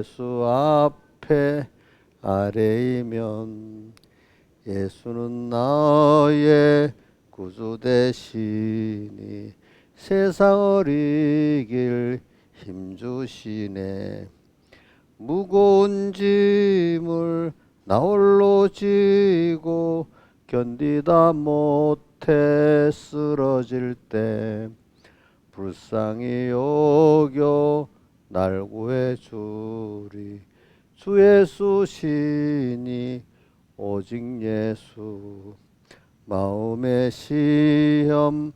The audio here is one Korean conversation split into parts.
예수 앞에 아래이면 예수는 나의 구주 되시니 세상을 이길 힘주시네. 무거운 짐을 나 홀로 지고 견디다 못해 쓰러질 때 불쌍히 여겨 날 구해주리. 주 예수 시니 오직 예수. 마음의 시험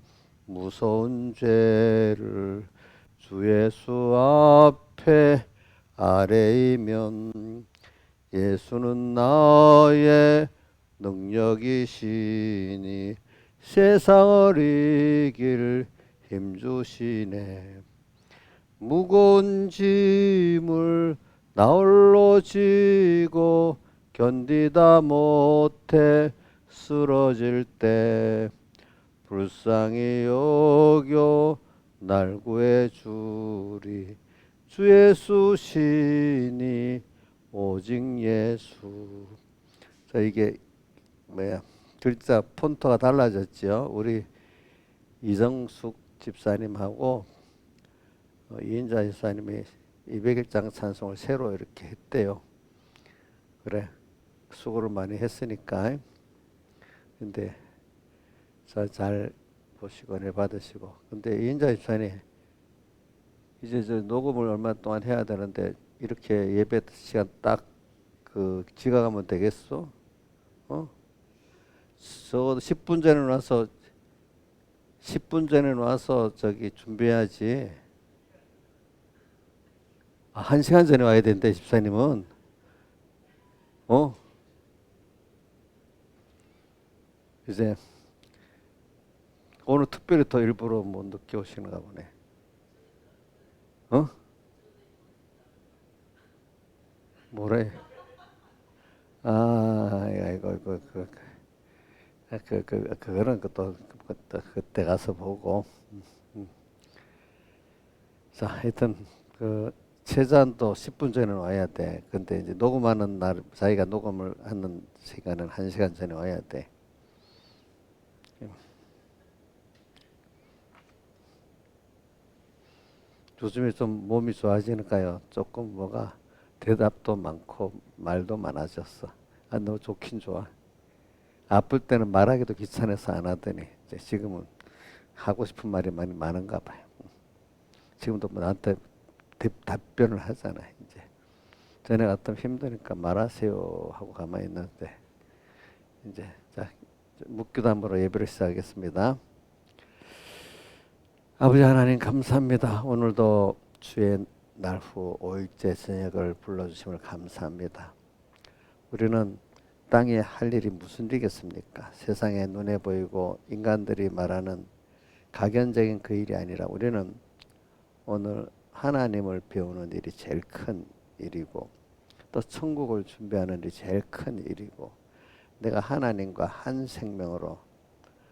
무서운 죄를 주 예수 앞에 아래이면 예수는 나의 능력이시니 세상을 이길 힘주시네. 무거운 짐을 나 홀로 지고 견디다 못해 쓰러질 때 불쌍히 여겨 날 구해주리. 주 예수 시니 오직 예수. 자, 이게 뭐야? 글자 폰트가 달라졌죠. 우리 이정숙 집사님하고 이인자 집사님이 200일장 찬송을 새로 이렇게 했대요. 그래, 수고를 많이 했으니까. 근데 잘 보시고 은혜 받으시고. 근데 이인자 집사님 이제 저 녹음을 얼마 동안 해야 되는데 이렇게 예배 시간 딱 그 지각하면 되겠어? 어? 적어도 10분 전에 와서 10분 전에 와서 저기 준비해야지. 아, 1시간 전에 와야 되는데 집사님은 어? 이제 오늘 특별히 더 일부러 뭐 늦게 오시는가 보네. 어? 뭐래? 아, 이거 그거는 또 그때 가서 보고. 음. 자, 하여튼 그 최소한도 10분 전에 와야 돼. 근데 이제 녹음하는 날 자기가 녹음을 하는 시간은 1시간 전에 와야 돼. 요즘에 좀 몸이 좋아지니까요. 조금 뭐가 대답도 많고 말도 많아졌어. 아, 너 좋긴 좋아. 아플 때는 말하기도 귀찮아서 안 하더니 이제 지금은 하고 싶은 말이 많이 많은가 봐요. 지금도 뭐 나한테 답변을 하잖아. 이제 전에 같으면 힘드니까 말하세요 하고 가만히 있는데 이제 자 묵기도함으로 예배를 시작하겠습니다. 아버지 하나님 감사합니다. 오늘도 주의 날 후 5일째 저녁을 불러주심을 감사합니다. 우리는 땅에 할 일이 무슨 일이겠습니까? 세상에 눈에 보이고 인간들이 말하는 각연적인 그 일이 아니라 우리는 오늘 하나님을 배우는 일이 제일 큰 일이고 또 천국을 준비하는 일이 제일 큰 일이고 내가 하나님과 한 생명으로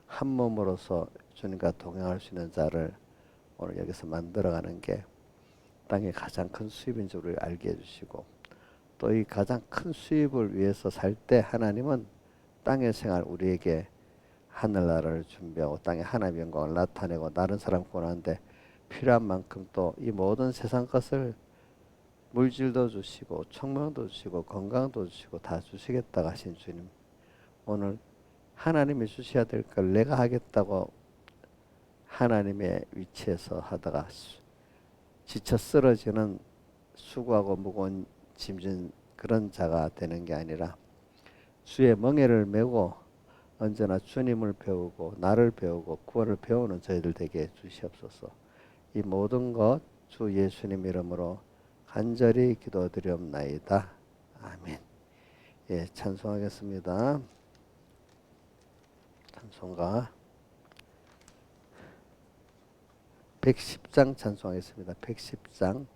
한 몸으로서 주님과 동행할 수 있는 자를 오늘 여기서 만들어가는 게 땅의 가장 큰 수입인 줄을 알게 해주시고 또 이 가장 큰 수입을 위해서 살 때 하나님은 땅의 생활 우리에게 하늘나라를 준비하고 땅에 하나님의 영광을 나타내고 다른 사람 구원하는데 필요한 만큼 또 이 모든 세상 것을 물질도 주시고 청명도 주시고 건강도 주시고 다 주시겠다고 하신 주님, 오늘 하나님이 주셔야 될 걸 내가 하겠다고 하나님의 위치에서 하다가 지쳐 쓰러지는 수고하고 무거운 짐진 그런 자가 되는 게 아니라 주의 멍에를 메고 언제나 주님을 배우고 나를 배우고 구원을 배우는 저희들 되게 주시옵소서. 이 모든 것 주 예수님 이름으로 간절히 기도드리옵나이다. 아멘. 예, 찬송하겠습니다. 찬송가 110장 찬송하겠습니다. 110장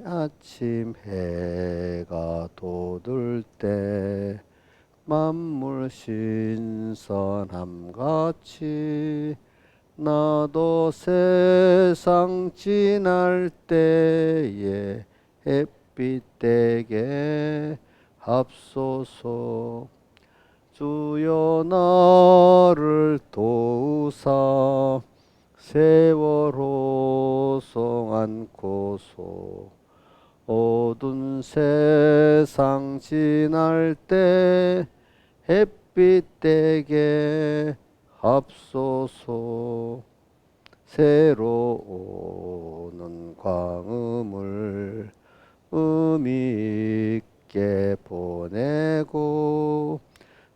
아침 해가 돋을 때 만물 신선함같이 나도 세상 지날 때에 햇빛 되게 합소서. 주여 나를 도우사 세월호 송 안고소. 어두운 세상 지날 때 햇빛 되게 합소서. 새로 오는 광음을 의미 있게 보내고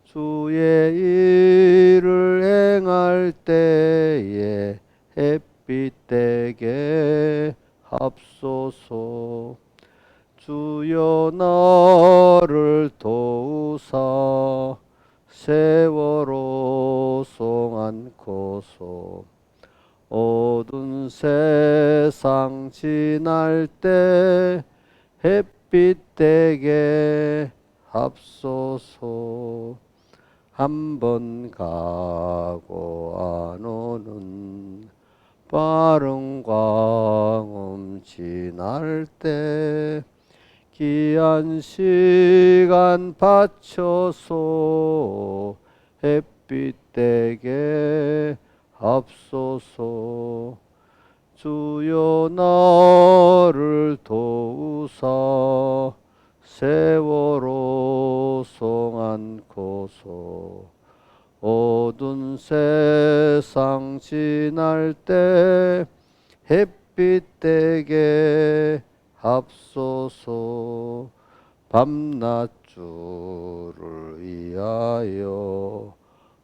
주의 일을 행할 때에 햇빛 되게 합소서. 주여 나를 도우사 세월호 송 안고소. 어두운 세상 지날 때 햇빛 되게 합소서. 한 번 가고 안 오는 빠른 광음 지날 때 귀한 시간 바쳐서 햇빛 되게 합소서. 주여 나를 도우사 세월호 송 안고소. 어두운 세상 지날 때 햇빛 되게 합소서. 밤낮 주를 위하여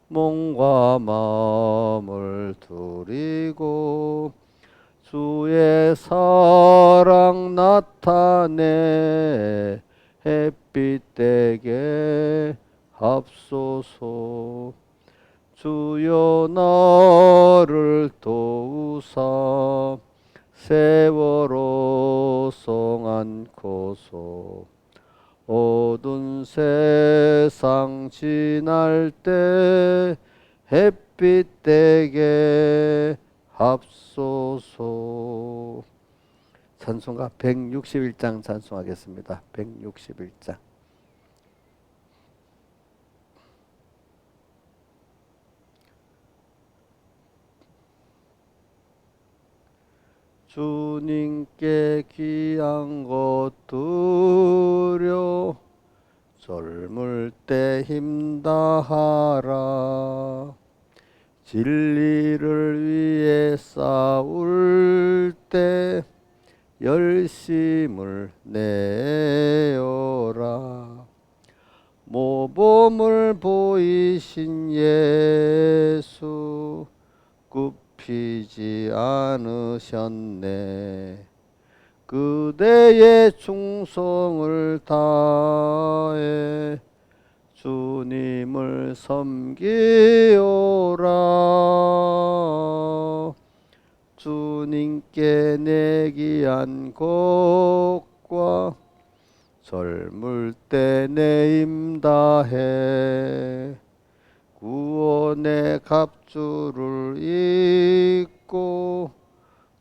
몸과 마음을 드리고 주의 사랑 나타내 햇빛 되게 합소서. 주여 나를 도우사 세월호 송 안고소. 어두운 세상 지날 때 햇빛 되게 합소서. 찬송가 161장 찬송하겠습니다. 161장. 주님께 귀한 것 드려 젊을 때 힘다하라. 진리를 위해 싸울 때 열심을 내어라. 모범을 보이신 예수 굽히지 않으셨네. 그대의 충성을 다해 주님을 섬기오라. 주님께 내기한 것과 젊을 때 내 힘 다해 구원의 갑주를 입고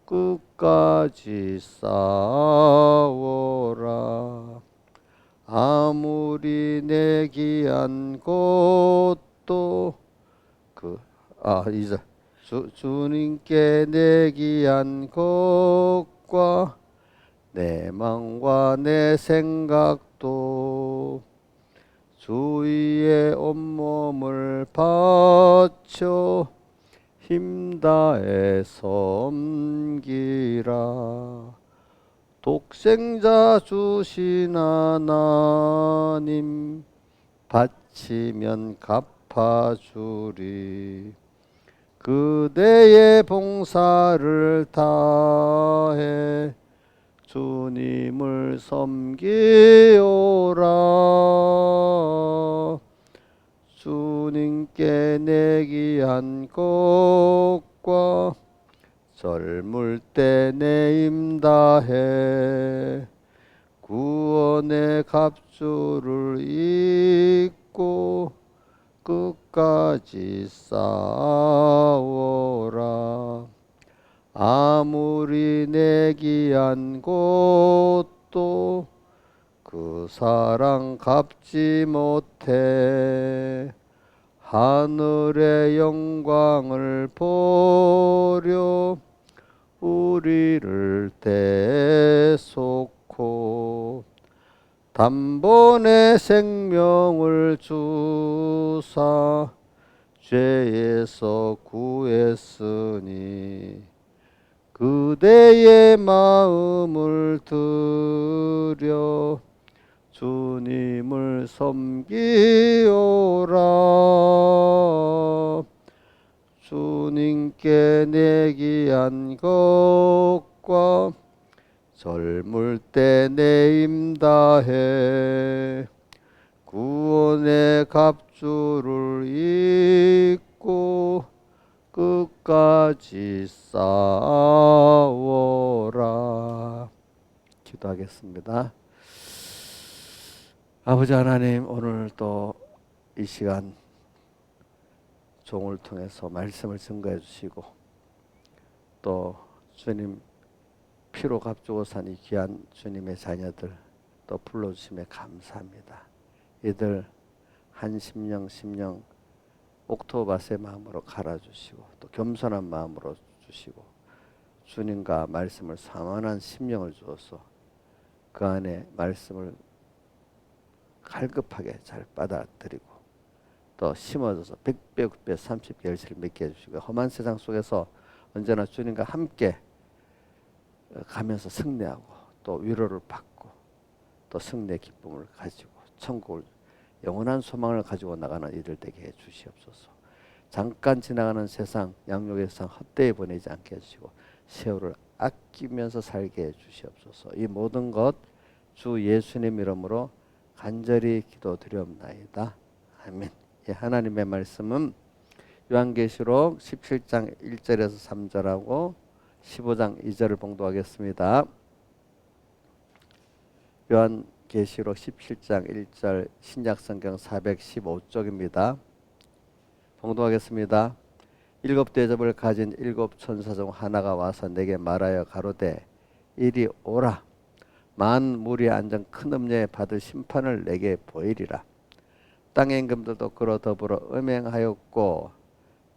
끝까지 싸워라. 아무리 내기한 것도 이제 주님께 내기한 것과 내 맘과 내 생각도 주위에 온몸을 바쳐 힘다해 섬기라. 독생자 주신 하나님 바치면 갚아주리. 그대의 봉사를 다해 주님을 섬기오라. 주님께 내기한 것과 젊을 때 내 힘 다해 구원의 갑주를 입고 끝까지 싸워라. 아무리 내 귀한 것도 그 사랑 갚지 못해. 하늘의 영광을 보려 우리를 대속고 단번에 생명을 주사 죄에서 구했으니 그대의 마음을 들여 주님을 섬기오라. 주님께 내 귀한 것과 젊을 때 내 힘 다해 구원의 갑주를 입고 끝까지 싸워라. 기도하겠습니다. 아버지 하나님, 오늘 또 이 시간 종을 통해서 말씀을 증거해 주시고 또 주님 피로 값주고 산 이 귀한 주님의 자녀들 또 불러주심에 감사합니다. 이들 한 심령 옥토바스의 마음으로 갈아주시고 또 겸손한 마음으로 주시고 주님과 말씀을 사모하는 심령을 주어서 그 안에 말씀을 갈급하게 잘 받아들이고 또 심어져서 100배, 9배, 30배 열심히 맺게 해주시고 험한 세상 속에서 언제나 주님과 함께 가면서 승리하고 또 위로를 받고 또 승리의 기쁨을 가지고 천국을 영원한 소망을 가지고 나가는 이들 되게 해 주시옵소서. 잠깐 지나가는 세상 양육의 세상 헛되이 보내지 않게 해주시고 세월을 아끼면서 살게 해 주시옵소서. 이 모든 것 주 예수님 이름으로 간절히 기도드리옵나이다. 아멘. 예, 하나님의 말씀은 요한계시록 17장 1절에서 3절하고 15장 2절을 봉독하겠습니다. 요한계시록 17장 1절 신약성경 415쪽입니다. 봉독하겠습니다. 일곱 대접을 가진 일곱 천사 중 하나가 와서 내게 말하여 가로되 이리 오라. 만물이 앉은 큰 음녀에 받을 심판을 내게 보이리라. 땅의 임금들도 그로 더불어 음행하였고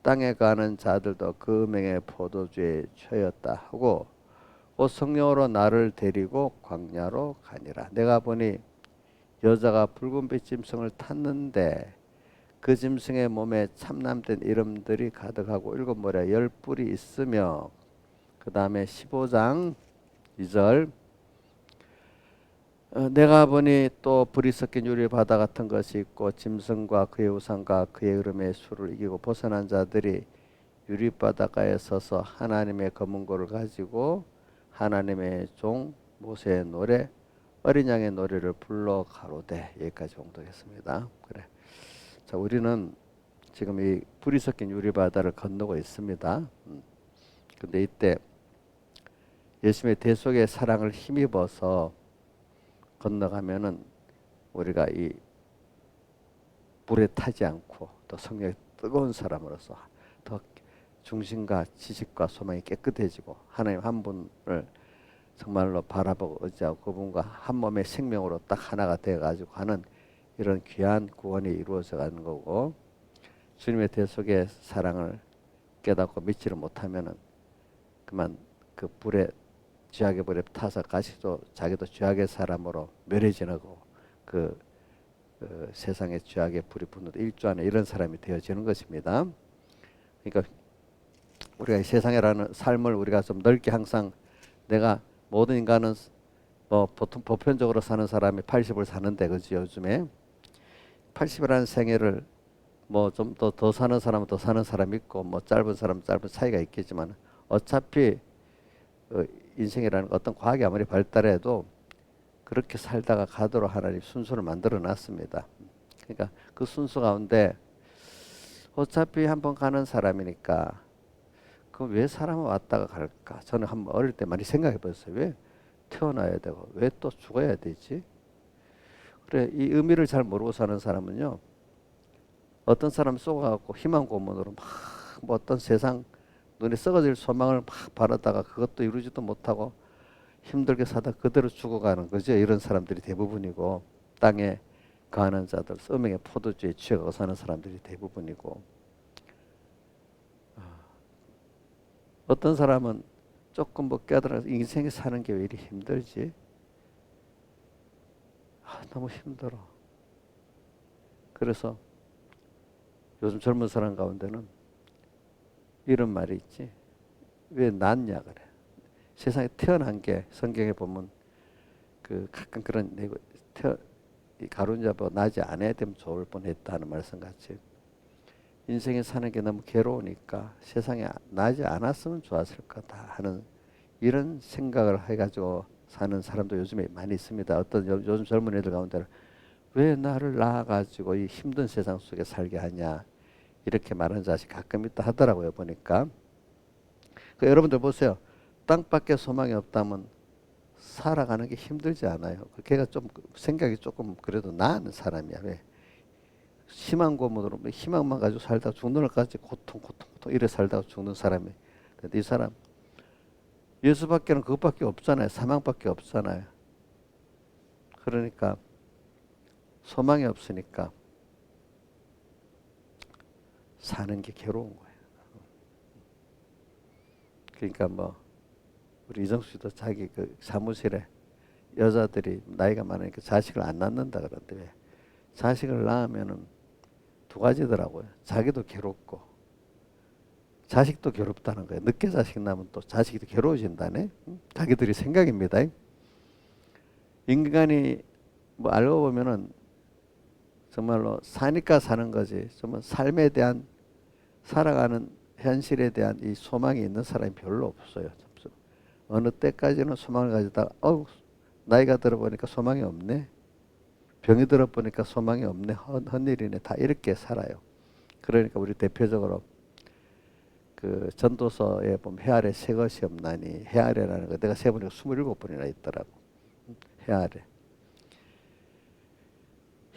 땅에 가는 자들도 그 음행의 포도주에 취하였다 하고 곧 성령으로 나를 데리고 광야로 가니라. 내가 보니 여자가 붉은빛 짐승을 탔는데 그 짐승의 몸에 참남된 이름들이 가득하고 일곱 모래 열 뿔이 있으며 그 다음에 15장 2절 내가 보니 또 불이 섞인 유리 바다 같은 것이 있고 짐승과 그의 우상과 그의 이름의 수를 이기고 벗어난 자들이 유리 바닷가에 서서 하나님의 검은고를 가지고 하나님의 종 모세의 노래 어린 양의 노래를 불러 가로되. 여기까지 봉독했습니다. 그래. 자, 우리는 지금 이 불이 섞인 유리 바다를 건너고 있습니다. 근데 이때 예수님의 대속의 사랑을 힘입어서 건너가면은 우리가 이 불에 타지 않고 또 성령의 뜨거운 사람으로서 더 중심과 지식과 소망이 깨끗해지고 하나님 한 분을 정말로 바라보고 의지하고 그분과 한 몸의 생명으로 딱 하나가 되어가지고 하는 이런 귀한 구원이 이루어져 가는 거고, 주님의 대속의 사랑을 깨닫고 믿지를 못하면은 그만 그 불에 죄악의 불에 타서 자기도 죄악의 사람으로 멸해지는 거고 그 세상의 죄악의 불이 붙는 일조 안에 이런 사람이 되어지는 것입니다. 그러니까 우리가 이 세상이라는 삶을 우리가 좀 넓게 항상 내가 모든 인간은 뭐 보통 보편적으로 사는 사람이 80을 사는데 그지 요즘에 80이라는 생애를 뭐 좀 더 사는 사람은 더 사는 사람이 있고 뭐 짧은 사람은 짧은 차이가 있겠지만 어차피 인생이라는 어떤 과학이 아무리 발달해도 그렇게 살다가 가도록 하나님 순서를 만들어 놨습니다. 그러니까 그 순서 가운데 어차피 한번 가는 사람이니까 그럼 왜 사람은 왔다가 갈까? 저는 한번 어릴 때 많이 생각해 봤어요. 왜 태어나야 되고 왜 또 죽어야 되지? 그래, 이 의미를 잘 모르고 사는 사람은요 어떤 사람 쏘가갖고 희망 고문으로 막 뭐 어떤 세상 눈에 썩어질 소망을 막 바라다가 그것도 이루지도 못하고 힘들게 사다 그대로 죽어가는 거죠. 이런 사람들이 대부분이고 땅에 거하는 자들, 음행의 포도주에 취해가고 사는 사람들이 대부분이고 어떤 사람은 조금 뭐 깨달아서 인생에 사는 게 왜 이리 힘들지? 너무 힘들어. 그래서 요즘 젊은 사람 가운데는 이런 말이 있지. 왜 낫냐 그래. 세상에 태어난 게 성경에 보면 그 가끔 그런 내고 가룟 잡아 나지 않아야 되면 좋을 뻔했다는 말씀 같이 인생에 사는 게 너무 괴로우니까 세상에 나지 않았으면 좋았을 거다 하는 이런 생각을 해가지고 사는 사람도 요즘에 많이 있습니다. 어떤 요즘 젊은 애들 가운데는 왜 나를 낳아가지고 이 힘든 세상 속에 살게 하냐 이렇게 말하는 자식 가끔 있다 하더라고요. 보니까 여러분들 보세요. 땅밖에 소망이 없다면 살아가는 게 힘들지 않아요. 걔가 좀 생각이 조금 그래도 나은 사람이야. 왜? 희망 고문으로 희망만 가지고 살다가 죽는 날까지 고통 이래 살다가 죽는 사람이. 근데 이 사람 예수밖에는 그것밖에 없잖아요. 사망밖에 없잖아요. 그러니까 소망이 없으니까 사는 게 괴로운 거예요. 그러니까 뭐 우리 이정수 씨도 자기 그 사무실에 여자들이 나이가 많으니까 자식을 안 낳는다 그러는데 왜? 자식을 낳으면은 두 가지더라고요. 자기도 괴롭고 자식도 괴롭다는 거예요. 늦게 자식 낳으면 또 자식이 더 괴로워진다네. 자기들이 생각입니다. 인간이 뭐 알고 보면은 정말로 사니까 사는 거지. 정말 삶에 대한 살아가는 현실에 대한 이 소망이 있는 사람이 별로 없어요. 어느 때까지는 소망을 가지다가 나이가 들어보니까 소망이 없네. 병이 들어보니까 소망이 없네. 헛일이네. 다 이렇게 살아요. 그러니까 우리 대표적으로 그 전도서에 보면 해 아래 새 것이 없나니 해 아래라는 거 내가 세보니까 27번이나 있더라고. 해 아래.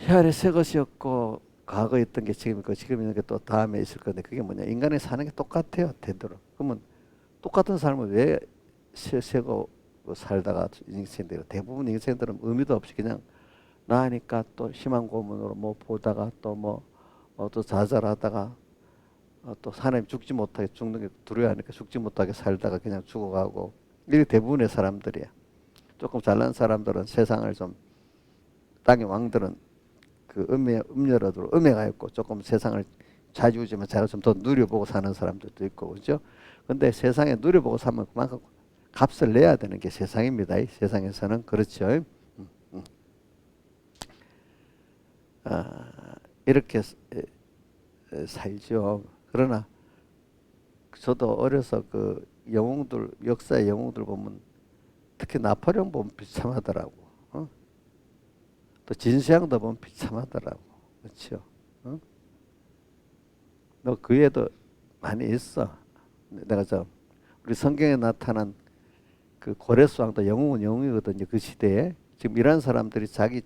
해 아래 새 것이 없고 과거에 있던 게 지금 있고 지금 있는 게 또 다음에 있을 건데 그게 뭐냐. 인간이 사는 게 똑같아요. 되도록. 그러면 똑같은 삶을 왜 세고 살다가 인생들이 대부분 인생들은 의미도 없이 그냥 나으니까 또 희망 고문으로 뭐 보다가 또 뭐 또 좌절하다가 또 사람이 죽지 못하게 죽는 게 두려워하니까 죽지 못하게 살다가 그냥 죽어가고 이게 대부분의 사람들이야. 조금 잘난 사람들은 세상을 좀 땅의 왕들은 그 음녀로도 음해가 있고 조금 세상을 자주지만 자가 좀 더 누려보고 사는 사람들도 있고 그렇죠. 근데 세상에 누려보고 살면 그만큼 값을 내야 되는 게 세상입니다. 이 세상에서는 그렇죠. 이렇게 살죠. 그러나 저도 어려서 그 영웅들 역사의 영웅들 보면 특히 나폴레옹 보면 비참하더라고. 또 진시황도 보면 비참하더라고. 그렇죠. 너 그 외에도 많이 있어. 내가 우리 성경에 나타난 그 고레스 왕도 영웅은 영웅이거든요. 그 시대에 지금 이런 사람들이 자기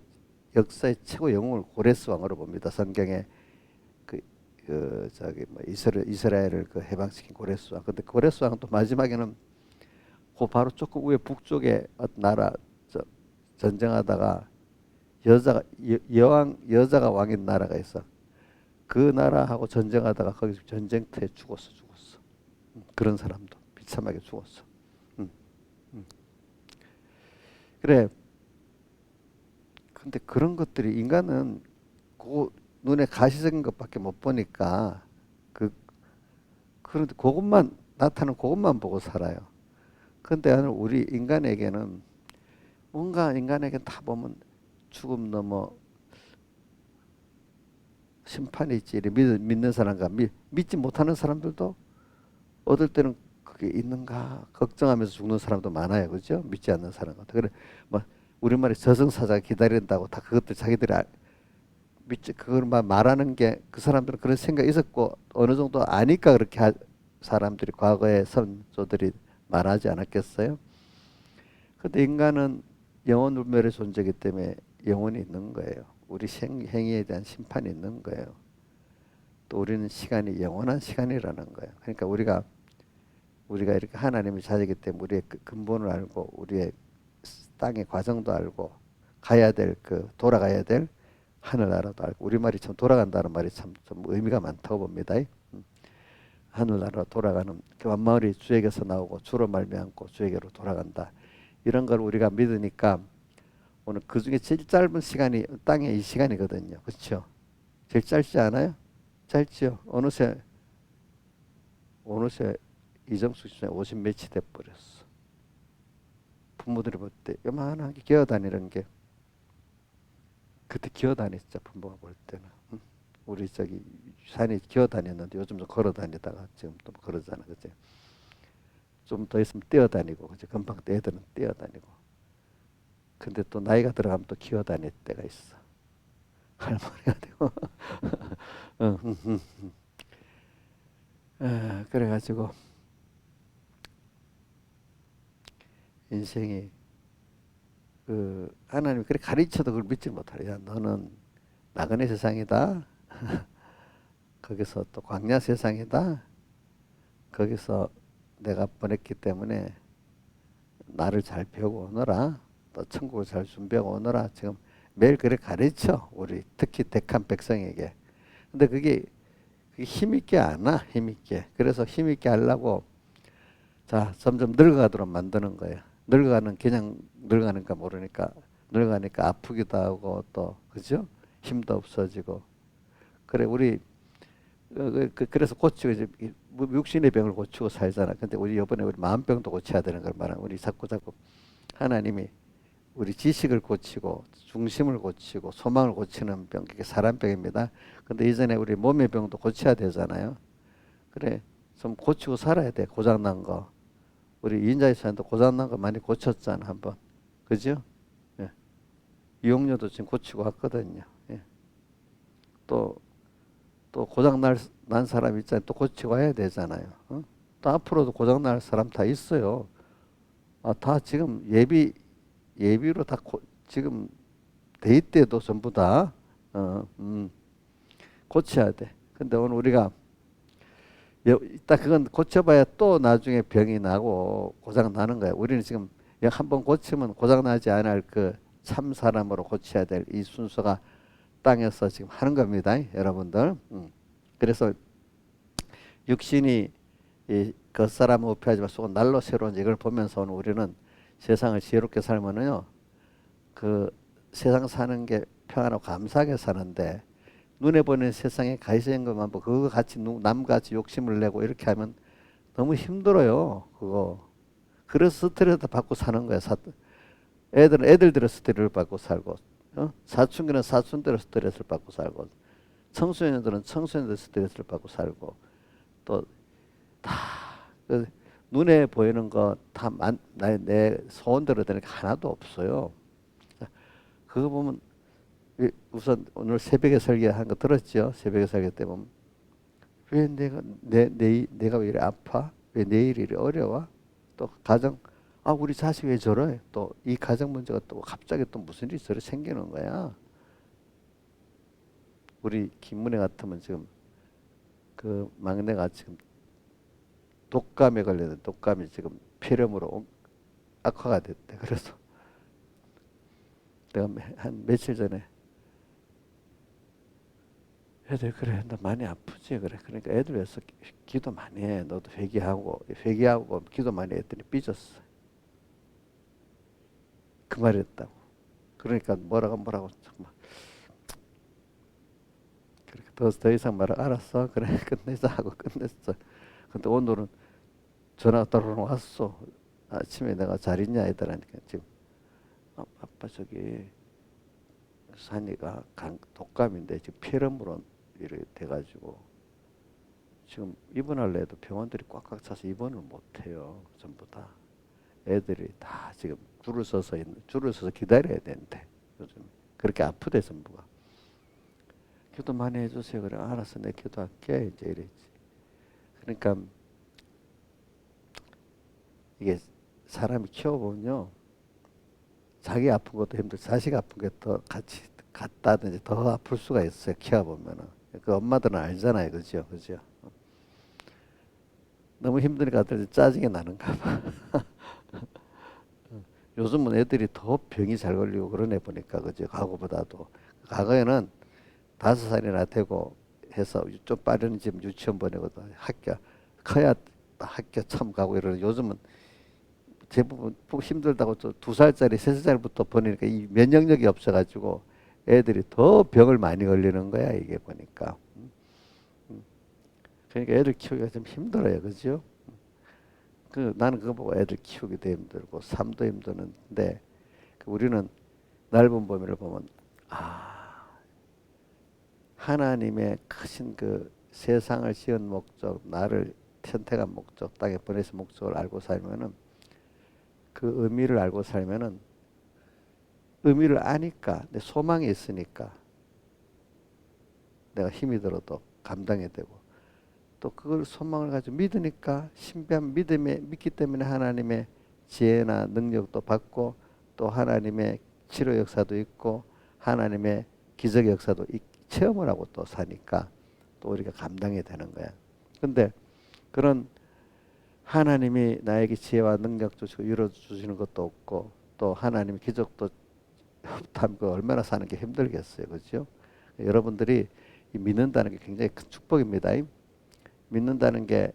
역사의 최고 영웅을 고레스 왕으로 봅니다. 성경에 뭐 이스라엘을 그 해방시킨 고레스 왕. 근데 고레스 왕은 또 마지막에는 그 바로 조금 위에 북쪽에 나라 전쟁하다가 여자가 왕인 나라가 있어. 그 나라하고 전쟁하다가 거기서 전쟁터에 죽었어. 그런 사람도 비참하게 죽었어. 그래. 근데 그런 것들이 인간은 그 눈에 가시적인 것밖에 못 보니까 그런데 그것만 나타나는 그것만 보고 살아요. 근데 우리 인간에게는 뭔가 인간에게 다 보면 죽음 넘어 심판이 있지. 믿는 사람과 믿지 못하는 사람들도 어떨 때는 그게 있는가 걱정하면서 죽는 사람도 많아요. 그죠? 믿지 않는 사람 같아. 그래, 뭐 우리말에 저승사자가 기다린다고 다 그것들 자기들이 믿지 그걸 말하는 게 그 사람들은 그런 생각이 있었고 어느 정도 아니까 그렇게 사람들이 과거의 선조들이 말하지 않았겠어요? 근데 인간은 영원 불멸의 존재이기 때문에 영원이 있는 거예요. 우리 행위에 대한 심판이 있는 거예요. 또 우리는 시간이 영원한 시간이라는 거예요. 그러니까 우리가 이렇게 하나님의 자녀이기 때문에 우리의 그 근본을 알고 우리의 땅의 과정도 알고 가야 될 돌아가야 될 하늘나라도 알고 우리말이 참 돌아간다는 말이 참 좀 의미가 많다고 봅니다. 하늘나라 돌아가는 그 만물이 주에게서 나오고 주로 말미암고 주에게로 돌아간다. 이런 걸 우리가 믿으니까 오늘 그 중에 제일 짧은 시간이 땅의 이 시간이거든요. 그렇죠? 제일 짧지 않아요? 짧지요. 어느새 이정숙 씨 50 몇이 돼 버렸어. 부모들이 볼 때 요만하게 기어다니는 게 그때 기어다녔죠. 부모가 볼 때는. 우리 저기 산에 기어다녔는데 요즘 좀 걸어다니다가 지금 또 그러잖아, 그치? 좀 더 있으면 뛰어다니고, 그치? 금방 또 애들은 뛰어다니고. 근데 또 나이가 들어가면 또 기어다닐 때가 있어. 할머니가 되고. 그래가지고 인생이 하나님이 그렇게 가르쳐도 그걸 믿지 못하래. 야, 너는 나그네 세상이다. 거기서 또 광야 세상이다. 거기서 내가 보냈기 때문에 나를 잘 배우고 오너라. 또 천국을 잘 준비하고 오너라. 지금 매일 그래 가르쳐. 우리 특히 택한 백성에게. 근데 그게 힘있게 안 와. 힘있게. 그래서 힘있게 하려고 자 점점 늙어가도록 만드는 거예요. 늙어가는 그냥 늙어가니까 모르니까 늙어가니까 아프기도 하고 또 그죠? 힘도 없어지고 그래 우리 그래서 고치고 이제 육신의 병을 고치고 살잖아. 근데 우리 이번에 우리 마음병도 고쳐야 되는 걸 말하는 우리 자꾸 하나님이 우리 지식을 고치고 중심을 고치고 소망을 고치는 병 그게 사람병입니다. 근데 이전에 우리 몸의 병도 고쳐야 되잖아요. 그래 좀 고치고 살아야 돼. 고장난 거. 우리 이인자의 사연도 고장난 거 많이 고쳤잖아 한번. 그죠? 예. 이용료도 지금 고치고 왔거든요. 예. 또 고장난 사람 있잖아요. 또 고치고 해야 되잖아요. 어? 또 앞으로도 고장날 사람 다 있어요. 다 지금 예비로 다 지금 돼 있대도 전부 다 고쳐야 돼. 근데 오늘 우리가 이따 그건 고쳐봐야 또 나중에 병이 나고 고장 나는 거야. 우리는 지금 한번 고치면 고장 나지 않을 그 참 사람으로 고쳐야 될 이 순서가 땅에서 지금 하는 겁니다, 여러분들. 그래서 육신이 이 겉사람은 우패하지만 속은 날로 새로운 이걸 보면서 오늘 우리는 세상을 지혜롭게 살면은요, 그 세상 사는 게 평안하고 감사하게 사는데 눈에 보이는 세상에 가 있는 것만 보고 그거 같이 남같이 욕심을 내고 이렇게 하면 너무 힘들어요. 그거. 그래서 스트레스 받고 사는 거야. 애들은 애들대로 스트레스를 받고 살고, 사춘기는 사춘대로 스트레스를 받고 살고, 청소년들은 청소년들 스트레스를 받고 살고, 또 다 눈에 보이는 거 다 내 소원대로 되는 게 하나도 없어요. 그거 보면 우선 오늘 새벽에 설교한 거 들었죠? 새벽에 설교 때 보면 왜 내가 왜 이래 아파? 왜 내일이 이래 어려워? 또 가정 우리 자식 왜 저래? 또 이 가정 문제가 또 갑자기 또 무슨 일이 저래 생기는 거야. 우리 김문혜 같으면 지금 그 막내가 지금 독감에 걸려서 독감이 지금 폐렴으로 악화가 됐대. 그래서 내가 한 며칠 전에 애들 그래 너 많이 아프지 그래 그러니까 애들 위해서 기도 많이 해. 너도 회개하고 기도 많이 했더니 삐졌어. 그 말이었다고. 그러니까 뭐라고 정말 그렇게 더 이상 말을 알았어 그래 끝내자 하고 끝냈어. 근데 오늘은 전화가 따로 왔어. 아침에 내가 잘 있냐 애들하니까 지금 아빠 저기 산이가 독감인데 지금 폐렴으로 이렇게 돼가지고 지금 입원할래 해도 병원들이 꽉꽉 차서 입원을 못해요. 전부 다 애들이 다 지금 줄을 서서 기다려야 되는데 요즘 그렇게 아프대 전부가. 기도 많이 해주세요. 그래 알았어 내 기도할게 이제 이랬지. 그러니까 이게 사람이 키워보면요 자기 아픈 것도 힘들고 자식 아픈 게 더 같이 같다든지 더 아플 수가 있어요. 키워보면은 그 엄마들은 알잖아요, 그죠, 그죠. 너무 힘드니까 아들 짜증이 나는가 봐. 요즘은 애들이 더 병이 잘 걸리고 그러네 보니까 그죠. 과거보다도 과거에는 5살이나 되고 해서 좀 빠른 지금 유치원 보내고도 학교 커야 학교 참 가고 이러는 요즘은 대부분 힘들다고 또 2살짜리 3살부터 보내니까 이 면역력이 없어가지고 애들이 더 병을 많이 걸리는 거야 이게 보니까. 그러니까 애들 키우기가 좀 힘들어요, 그죠? 그 나는 그거 보고 애들 키우기도 힘들고 삶도 힘드는데 우리는 넓은 범위를 보면 아 하나님의 크신 그 세상을 지은 목적, 나를 선택한 목적, 땅에 보내신 목적을 알고 살면은 그 의미를 알고 살면은 의미를 아니까 내 소망이 있으니까 내가 힘이 들어도 감당이 되고 또 그걸 소망을 가지고 믿으니까 신비한 믿음에 믿기 때문에 하나님의 지혜나 능력도 받고 또 하나님의 치료 역사도 있고 하나님의 기적 역사도 체험을 하고 또 사니까 또 우리가 감당이 되는 거야. 근데 그런 하나님이 나에게 지혜와 능력 주시고 이루어 주시는 것도 없고 또 하나님의 기적도 참 그 얼마나 사는 게 힘들겠어요, 그렇죠? 여러분들이 믿는다는 게 굉장히 큰 축복입니다. 믿는다는 게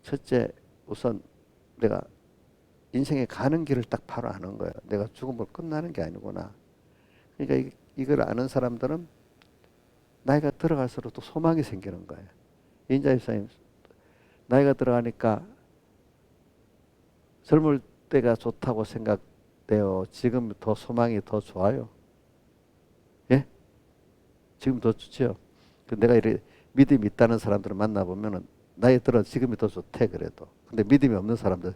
첫째 우선 내가 인생에 가는 길을 딱 바로 아는 거예요. 내가 죽음을 끝나는 게 아니구나. 그러니까 이걸 아는 사람들은 나이가 들어갈수록 또 소망이 생기는 거예요. 인자 집사님 나이가 들어가니까 젊을 때가 좋다고 생각돼요. 지금 더 소망이 더 좋아요. 예? 지금 더 좋죠. 내가 이렇게 믿음이 있다는 사람들을 만나보면은 나이 들어 지금이 더 좋대 그래도. 근데 믿음이 없는 사람들,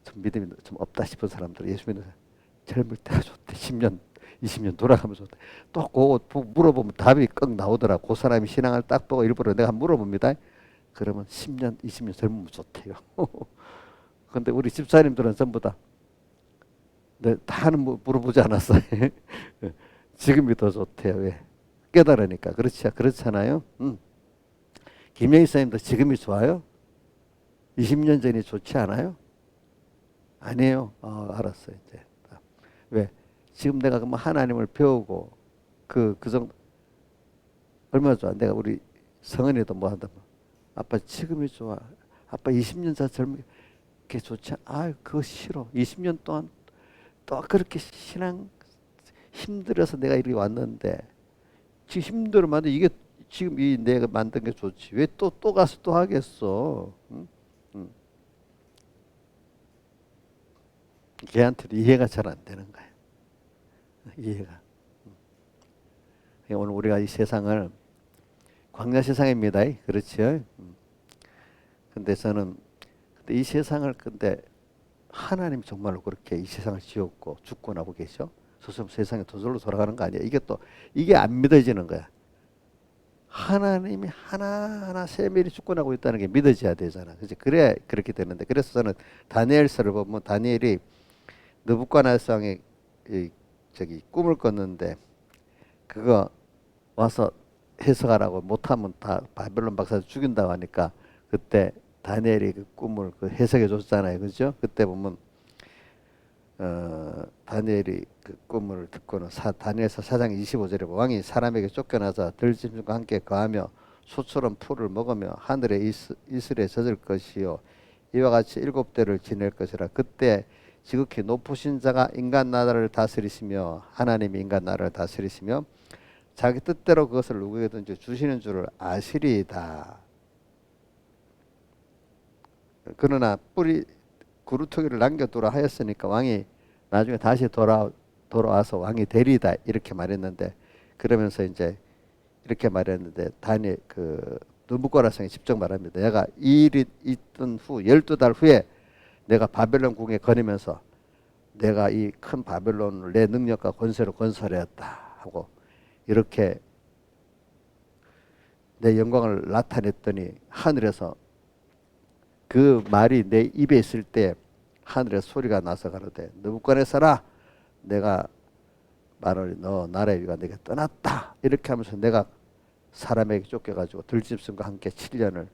좀 믿음이 좀 없다 싶은 사람들, 예수 믿는 사람, 젊을 때가 좋대. 10년, 20년 돌아가면 좋대. 또 그거 물어보면 답이 꼭 나오더라. 그 사람이 신앙을 딱 보고 일부러 내가 물어봅니다. 그러면 10년, 20년 젊으면 좋대요. 근데 우리 집사님들은 전부 다, 네, 다는 물어보지 않았어요. 지금이 더 좋대요. 왜? 깨달으니까. 그렇잖아요. 김영희 선생님도 지금이 좋아요? 20년 전이 좋지 않아요? 아니에요. 알았어요. 이제. 왜? 지금 내가 그럼 하나님을 배우고, 그 정도, 얼마나 좋아. 내가 우리 성은이도 뭐 한다면, 아빠 지금이 좋아. 아빠 20년 전 젊게 좋지 않아. 그거 싫어. 20년 동안 또 그렇게 신앙 힘들어서 내가 이렇게 왔는데, 지금 힘들면 이게 지금 이 내가 만든 게 좋지. 왜 또 가서 또 하겠어? 응? 응. 걔한테도 이해가 잘 안 되는 거야. 이해가. 오늘 우리가 이 세상을 광야 세상입니다. 그렇죠? 근데 저는 근데 이 세상을 근데 하나님 정말로 그렇게 이 세상을 지었고 주권하고 계셔? 저좀 세상이 저절로 돌아가는 거 아니야? 이게 안 믿어지는 거야. 하나님이 하나하나 세밀히 주권하고 있다는 게 믿어져야 되잖아. 그치? 그래야 그렇게 되는데. 그래서 저는 다니엘서를 보면 다니엘이 느부갓네살 왕의 저기 꿈을 꿨는데 그거 와서 해석하라고 못하면 다 바벨론 박사들 죽인다고 하니까 그때 다니엘이 그 꿈을 그 해석해 줬잖아요. 그죠? 그때 보면 다니엘이 그 꿈을 듣고는 다니엘서 4장 25절에 왕이 사람에게 쫓겨나서 들짐승과 함께 거하며 소처럼 풀을 먹으며 하늘에 이슬에 젖을 것이요 이와 같이 7대를 지낼 것이라. 그때 지극히 높으신 자가 인간 나라를 다스리시며 하나님이 인간 나라를 다스리시며 자기 뜻대로 그것을 누구에든지 주시는 줄을 아시리이다. 그러나 뿌리 구루토기를 남겨두라 하였으니까 왕이 나중에 다시 돌아와서 왕이 되리다 이렇게 말했는데 그러면서 이제 이렇게 말했는데 다니엘 그 느부갓네살이 직접 말합니다. 내가 이 일이 있던 후 12달 후에 내가 바벨론 궁에 거니면서 내가 이 큰 바벨론을 내 능력과 권세로 건설했다 하고 이렇게 내 영광을 나타냈더니 하늘에서 그 말이 내 입에 있을 때 하늘에 소리가 나서 가로되 느부갓네살아 내가 말을 너 나라의 위가 내게 떠났다 이렇게 하면서 내가 사람에게 쫓겨가지고 들짐승과 함께 7년을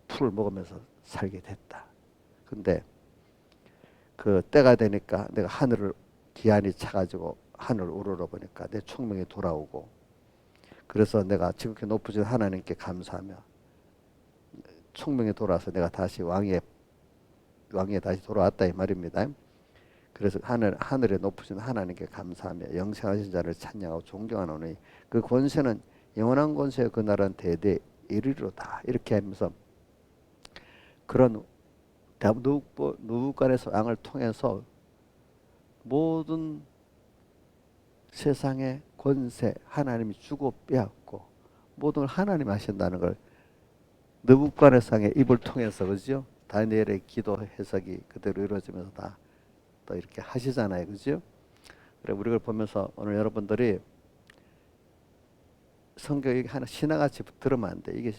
풀을 먹으면서 살게 됐다. 근데 그 때가 되니까 내가 하늘을 기한이 차가지고 하늘 우러러 보니까 내 총명이 돌아오고, 그래서 내가 지극히 높으신 하나님께 감사하며 총명이 돌아서 내가 다시 왕위에 다시 돌아왔다 이 말입니다. 그래서 하늘에 높으신 하나님께 감사하며 영생하신 자를 찬양하고 존경하노니 그 권세는 영원한 권세여 그 나라는 대대 이르리로다. 이렇게 하면서 그런 누부갓네살 왕을 통해서 모든 세상의 권세 하나님이 주고 빼앗고 모든 걸 하나님이 하신다는 걸 느부갓네살 왕의 입을 통해서, 그죠? 다니엘의 기도 해석이 그대로 이루어지면서 다 또 이렇게 하시잖아요, 그죠? 그래 우리 걸 보면서 오늘 여러분들이 성경 이게 하나 신화같이 들으면 안 돼. 이게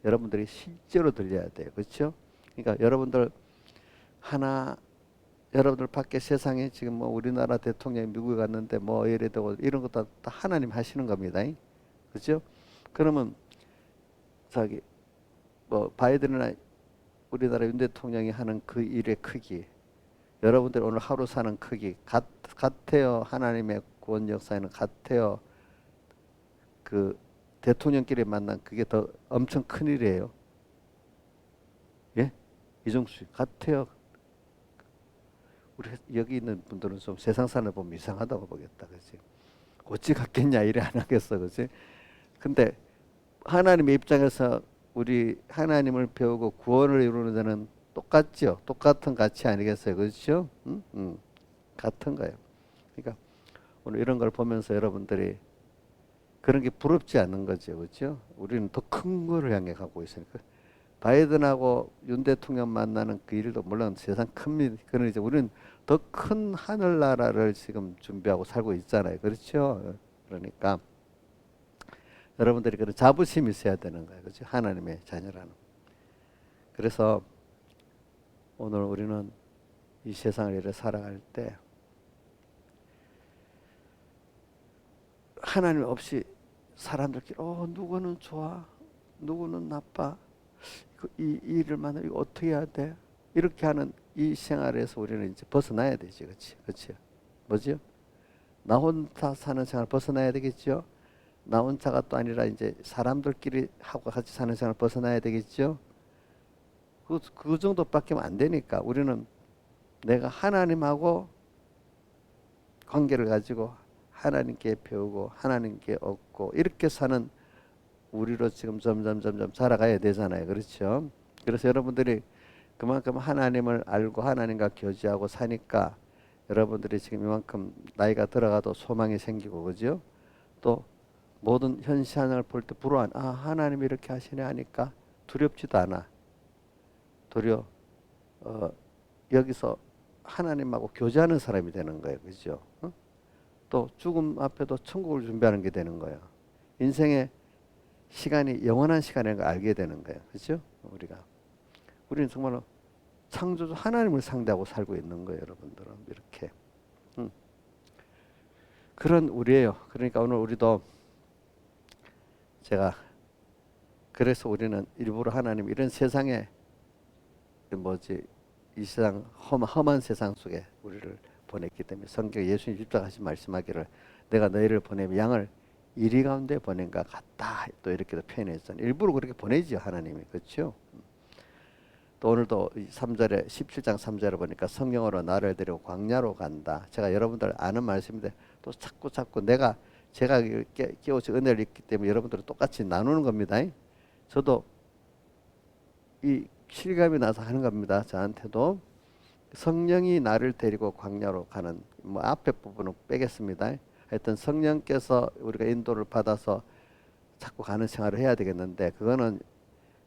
여러분들이 실제로 들려야 돼요, 그렇죠? 그러니까 여러분들 밖에 세상에 지금 뭐 우리나라 대통령이 미국에 갔는데 뭐 이래 되고 이런 것도 다 하나님 하시는 겁니다, 그렇죠? 그러면 뭐 바이든이나 우리나라 윤 대통령이 하는 그 일의 크기, 여러분들 오늘 하루 사는 크기 같아요. 하나님의 구원 역사에는 같아요. 그 대통령끼리 만난 그게 더 엄청 큰 일이에요. 예? 이종수 같아요. 우리 여기 있는 분들은 좀 세상 사는 보면 이상하다고 보겠다, 그렇지? 어찌 같겠냐 이래 안 하겠어, 그렇지? 근데 하나님의 입장에서 우리 하나님을 배우고 구원을 이루는 데는 똑같죠. 똑같은 가치 아니겠어요, 그렇죠? 같은 거예요. 그러니까 오늘 이런 걸 보면서 여러분들이 그런 게 부럽지 않는 거죠, 그렇죠? 우리는 더 큰 거를 향해 가고 있으니까. 바이든하고 윤 대통령 만나는 그 일도 물론 세상 큰 그런 이제 우리는 더 큰 하늘나라를 지금 준비하고 살고 있잖아요, 그렇죠? 그러니까 여러분들이 그런 자부심이 있어야 되는 거예요, 그렇죠? 하나님의 자녀라는. 그래서 오늘 우리는 이 세상을 이렇게 살아갈 때 하나님 없이 사람들끼리 누구는 좋아, 누구는 나빠, 이 일을 만나 이거 어떻게 해야 돼? 이렇게 하는 이 생활에서 우리는 이제 벗어나야 되지, 그렇지? 그렇지? 뭐죠? 나 혼자 사는 생활 벗어나야 되겠죠? 나 혼자가 또 아니라 이제 사람들끼리 하고 같이 사는 생활 벗어나야 되겠죠? 그 정도밖에 안 되니까 우리는 내가 하나님하고 관계를 가지고 하나님께 배우고 하나님께 얻고 이렇게 사는 우리로 지금 점점 살아가야 되잖아요, 그렇죠? 그래서 여러분들이 그만큼 하나님을 알고 하나님과 교제하고 사니까 여러분들이 지금 이만큼 나이가 들어가도 소망이 생기고, 그죠? 또 모든 현상을 볼 때 하나님이 이렇게 하시네 하니까 두렵지도 않아. 도리어 여기서 하나님하고 교제하는 사람이 되는 거예요, 그죠? 또 죽음 앞에도 천국을 준비하는 게 되는 거예요. 인생의 시간이 영원한 시간인 걸 알게 되는 거예요, 그죠? 우리는 정말로 창조주 하나님을 상대하고 살고 있는 거예요, 여러분들은 이렇게. 그런 우리예요. 그러니까 오늘 우리도 그래서 우리는 일부러 하나님 이런 세상에 이 세상 험한 세상 속에 우리를 보냈기 때문에 성경 예수님 십자가에서 말씀하기를 내가 너희를 보내면 양을 이리 가운데 보낸 것 같다, 또 이렇게도 표현했잖아요. 일부러 그렇게 보내지요, 하나님이. 그렇죠? 또 오늘도 3절에 17장 3절에 보니까 성령으로 나를 데리고 광야로 간다. 제가 여러분들 아는 말씀인데 또 자꾸 제가 깨우쳐 은혜를 입기 때문에 여러분들은 똑같이 나누는 겁니다. 저도 이 실감이 나서 하는 겁니다. 저한테도 성령이 나를 데리고 광야로 가는, 뭐 앞에 부분은 빼겠습니다. 하여튼 성령께서 우리가 인도를 받아서 자꾸 가는 생활을 해야 되겠는데, 그거는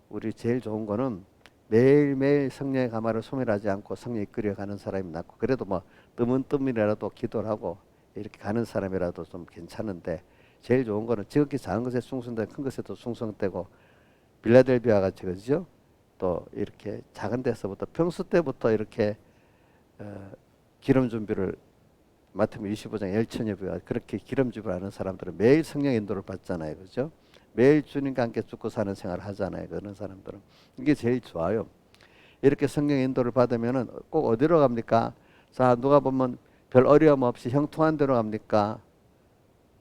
우리 제일 좋은 거는 매일매일 성령의 가마를 소멸하지 않고 성령 이끌려 가는 사람이 낫고, 그래도 뭐 뜨문뜨문이라도 기도를 하고 이렇게 가는 사람이라도 좀 괜찮은데, 제일 좋은 거는 지극히 작은 것에 숭숭되고 큰 것에도 숭숭되고 빌라델비아 같이, 그죠? 또 이렇게 작은 데서부터 평소 때부터 이렇게 기름 준비를 마태복음 25장 열처녀비와 그렇게 기름집을 하는 사람들은 매일 성령 인도를 받잖아요, 그죠? 매일 주님과 함께 죽고 사는 생활을 하잖아요, 그런 사람들은. 이게 제일 좋아요. 이렇게 성령 인도를 받으면은 꼭 어디로 갑니까? 자, 누가 보면 별 어려움 없이 형통한 데로 갑니까?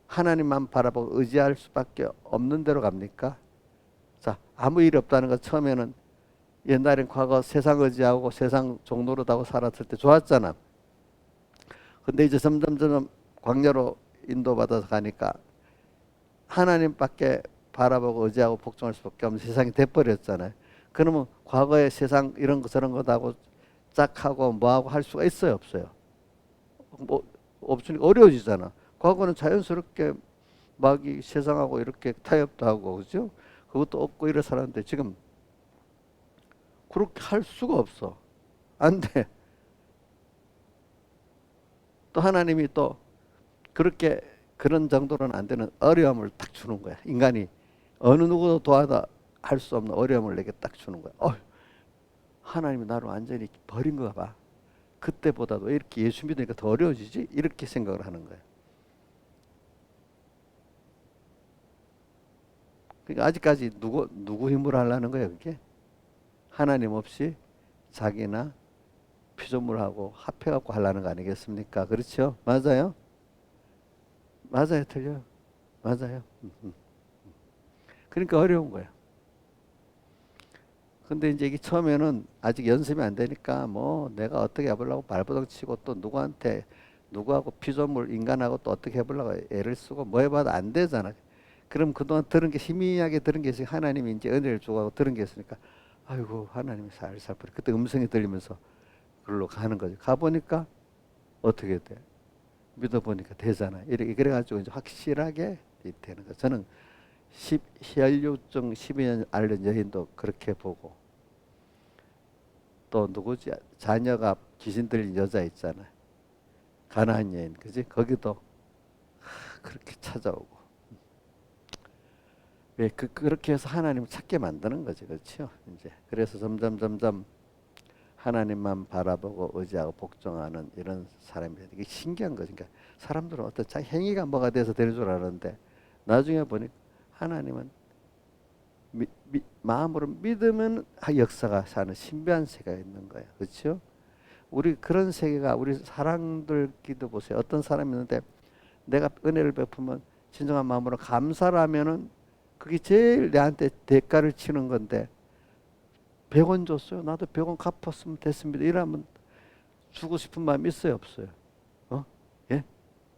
하나님만 바라보고 의지할 수밖에 없는 데로 갑니까? 자, 아무 일 없다는 거 처음에는 옛날엔 과거 세상 의지하고 세상 종노릇하고 살았을 때 좋았잖아. 근데 이제 점점 광야로 인도받아서 가니까 하나님밖에 바라보고 의지하고 복종할 수밖에 없는 세상이 돼버렸잖아요. 그러면 과거의 세상 이런 거 저런 거도 하고 짝하고 뭐하고 할 수가 있어요, 없어요? 뭐 없으니까 어려워지잖아. 과거는 자연스럽게 막 이 세상하고 이렇게 타협도 하고, 그죠? 그것도 없고 이래 살았는데 지금 그렇게 할 수가 없어. 안 돼. 또 하나님이 또 그렇게 그런 정도로는 안 되는 어려움을 딱 주는 거야. 인간이 어느 누구도 도와다 할 수 없는 어려움을 내게 딱 주는 거야. 하나님이 나를 완전히 버린 거 봐. 그때보다도 이렇게 예수 믿으니까 더 어려워지지? 이렇게 생각을 하는 거야. 그러니까 아직까지 누구 힘으로 하려는 거야, 그게? 하나님 없이 자기나 피조물하고 합해갖고 하려는 거 아니겠습니까? 그렇죠? 맞아요? 맞아요, 틀려요? 맞아요. 그러니까 어려운 거야. 근데 이제 이게 처음에는 아직 연습이 안 되니까 뭐 내가 어떻게 해보려고 발버둥 치고 또 누구하고 피조물 인간하고 또 어떻게 해보려고 애를 쓰고 뭐 해봐도 안 되잖아. 그럼 그동안 들은 게 희미하게 들은 게 있으니까 하나님이 이제 은혜를 주고 들은 게 있으니까 아이고 하나님이 살살 버려. 그때 음성이 들리면서 그걸로 가는 거죠. 가보니까 어떻게 돼? 믿어보니까 되잖아. 이렇게 그래가지고 이제 확실하게 되는 거. 저는 혈류증 12년 앓는 여인도 그렇게 보고 또 누구지? 자녀가 귀신 들린 여자 있잖아. 가나안 여인, 그지? 거기도 그렇게 찾아오고. 왜 그렇게 해서 하나님을 찾게 만드는 거지, 그렇죠? 이제 그래서 점점 하나님만 바라보고 의지하고 복종하는 이런 사람이 이게 신기한 거지. 그러니까 사람들은 어떤 자기 행위가 뭐가 돼서 되는 줄 알았는데 나중에 보니까 하나님은 마음으로 믿으면 역사가 사는 신비한 세계가 있는 거예요. 그렇죠? 우리 그런 세계가 우리 사람들끼도 보세요. 어떤 사람이 있는데 내가 은혜를 베푸면 진정한 마음으로 감사를 하면은 그게 제일 내한테 대가를 치는 건데 100원 줬어요. 나도 100원 갚았으면 됐습니다. 이러면 주고 싶은 마음이 있어요, 없어요? 예?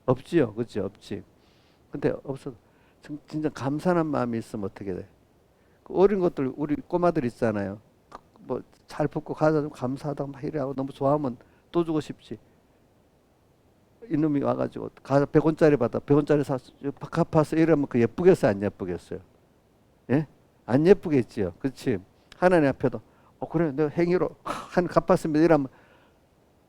없지요. 그렇지? 없지. 근데 없어도 진짜 감사한 마음이 있으면 어떻게 돼? 그 어린 것들 우리 꼬마들 있잖아요. 뭐 잘 붙고 가자 좀 감사하다고 막 이래 하고 너무 좋아하면 또 주고 싶지. 이놈이 와가지고 가자 100원짜리 받아 100원짜리 사서 갚아서 이러면 그 예쁘겠어요, 안 예쁘겠어요? 예? 안 예쁘겠지요. 그렇지? 하나님 앞에도 그래 내가 행위로 한 갚았습니다 이러면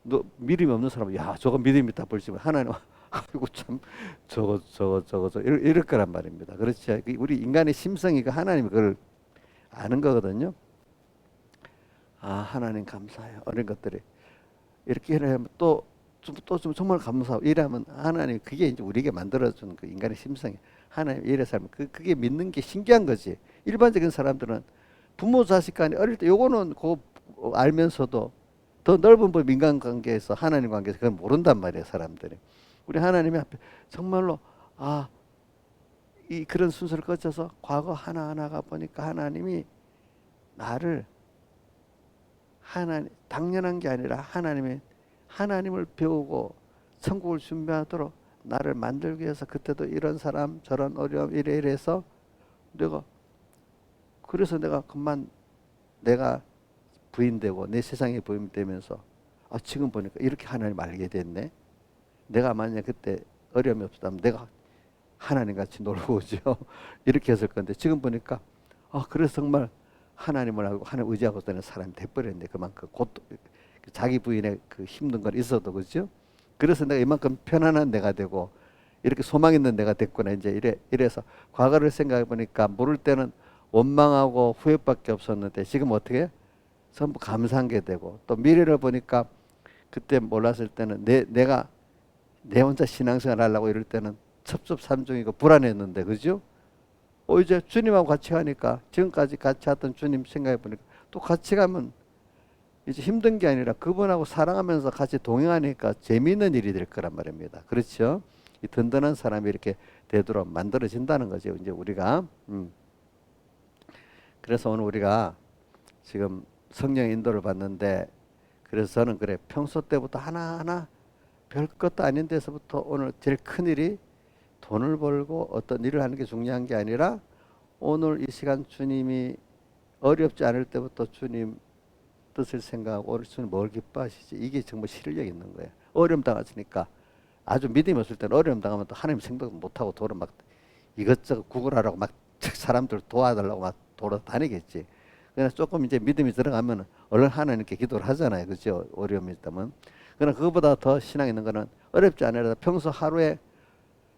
너 믿음이 없는 사람은 야 저거 믿음이 있다 볼지만 하나님 아이고 참 저거 이럴 거란 말입니다. 그렇지? 우리 인간의 심성이 하나님이 그걸 아는 거거든요. 아 하나님 감사해요. 어린 것들이 이렇게 하면 또 좀 정말 감사하고 이러면 하나님 그게 이제 우리에게 만들어준 그 인간의 심성이 하나님 이래 살면 그게 믿는 게 신기한 거지. 일반적인 사람들은 부모 자식 간에 어릴 때 요거는 알면서도 더 넓은 법 인간관계에서 하나님 관계에서 그걸 모른단 말이에요, 사람들이. 우리 하나님의 앞에 정말로 이 그런 순서를 거쳐서 과거 하나하나가 보니까 하나님이 나를 당연한 게 아니라 하나님을 배우고 천국을 준비하도록 나를 만들기 위해서 그때도 이런 사람 저런 어려움 이래서 그래서 내가 그만 내가 부인되고 내 세상에 부인되면서 지금 보니까 이렇게 하나님 알게 됐네. 내가 만약 그때 어려움이 없었다면 내가 하나님 같이 놀고 오죠. 이렇게 했을 건데 지금 보니까 그래서 정말 하나님을 알고 하나님 의지하고 되는 사람이 돼버렸네. 그만큼 자기 부인의 그 힘든 건 있어도 그죠. 그래서 내가 이만큼 편안한 내가 되고 이렇게 소망 있는 내가 됐구나. 이제 이래서 과거를 생각해 보니까 모를 때는 원망하고 후회밖에 없었는데 지금 어떻게 전부 감사한 게 되고 또 미래를 보니까 그때 몰랐을 때는 내가 내 혼자 신앙생활 하려고 이럴 때는 첩첩산중이고 불안했는데, 그죠? 이제 주님하고 같이 가니까, 지금까지 같이 하던 주님 생각해 보니까 또 같이 가면 이제 힘든 게 아니라 그분하고 사랑하면서 같이 동행하니까 재미있는 일이 될 거란 말입니다. 그렇죠? 이 든든한 사람이 이렇게 되도록 만들어진다는 거죠. 이제 우리가 그래서 오늘 우리가 지금 성령 인도를 받는데, 그래서 저는 그래, 평소 때부터 하나하나 별 것도 아닌 데서부터 오늘 제일 큰 일이 돈을 벌고 어떤 일을 하는 게 중요한 게 아니라, 오늘 이 시간 주님이 어렵지 않을 때부터 주님 뜻을 생각하고 오늘 주님 뭘 기뻐하시지, 이게 정말 실력 있는 거예요. 어려움 당하시니까, 아주 믿음이 없을 때는 어려움 당하면 또 하나님 생각 못하고 돌아 막 이것저것 구걸하라고 막 사람들 도와달라고 막 돌아다니겠지. 그러나 조금 이제 믿음이 들어가면 얼른 하나님께 기도를 하잖아요. 그죠? 어려움이 있다면. 그러나 그거보다 더 신앙 있는 거는 어렵지 않으라 평소 하루에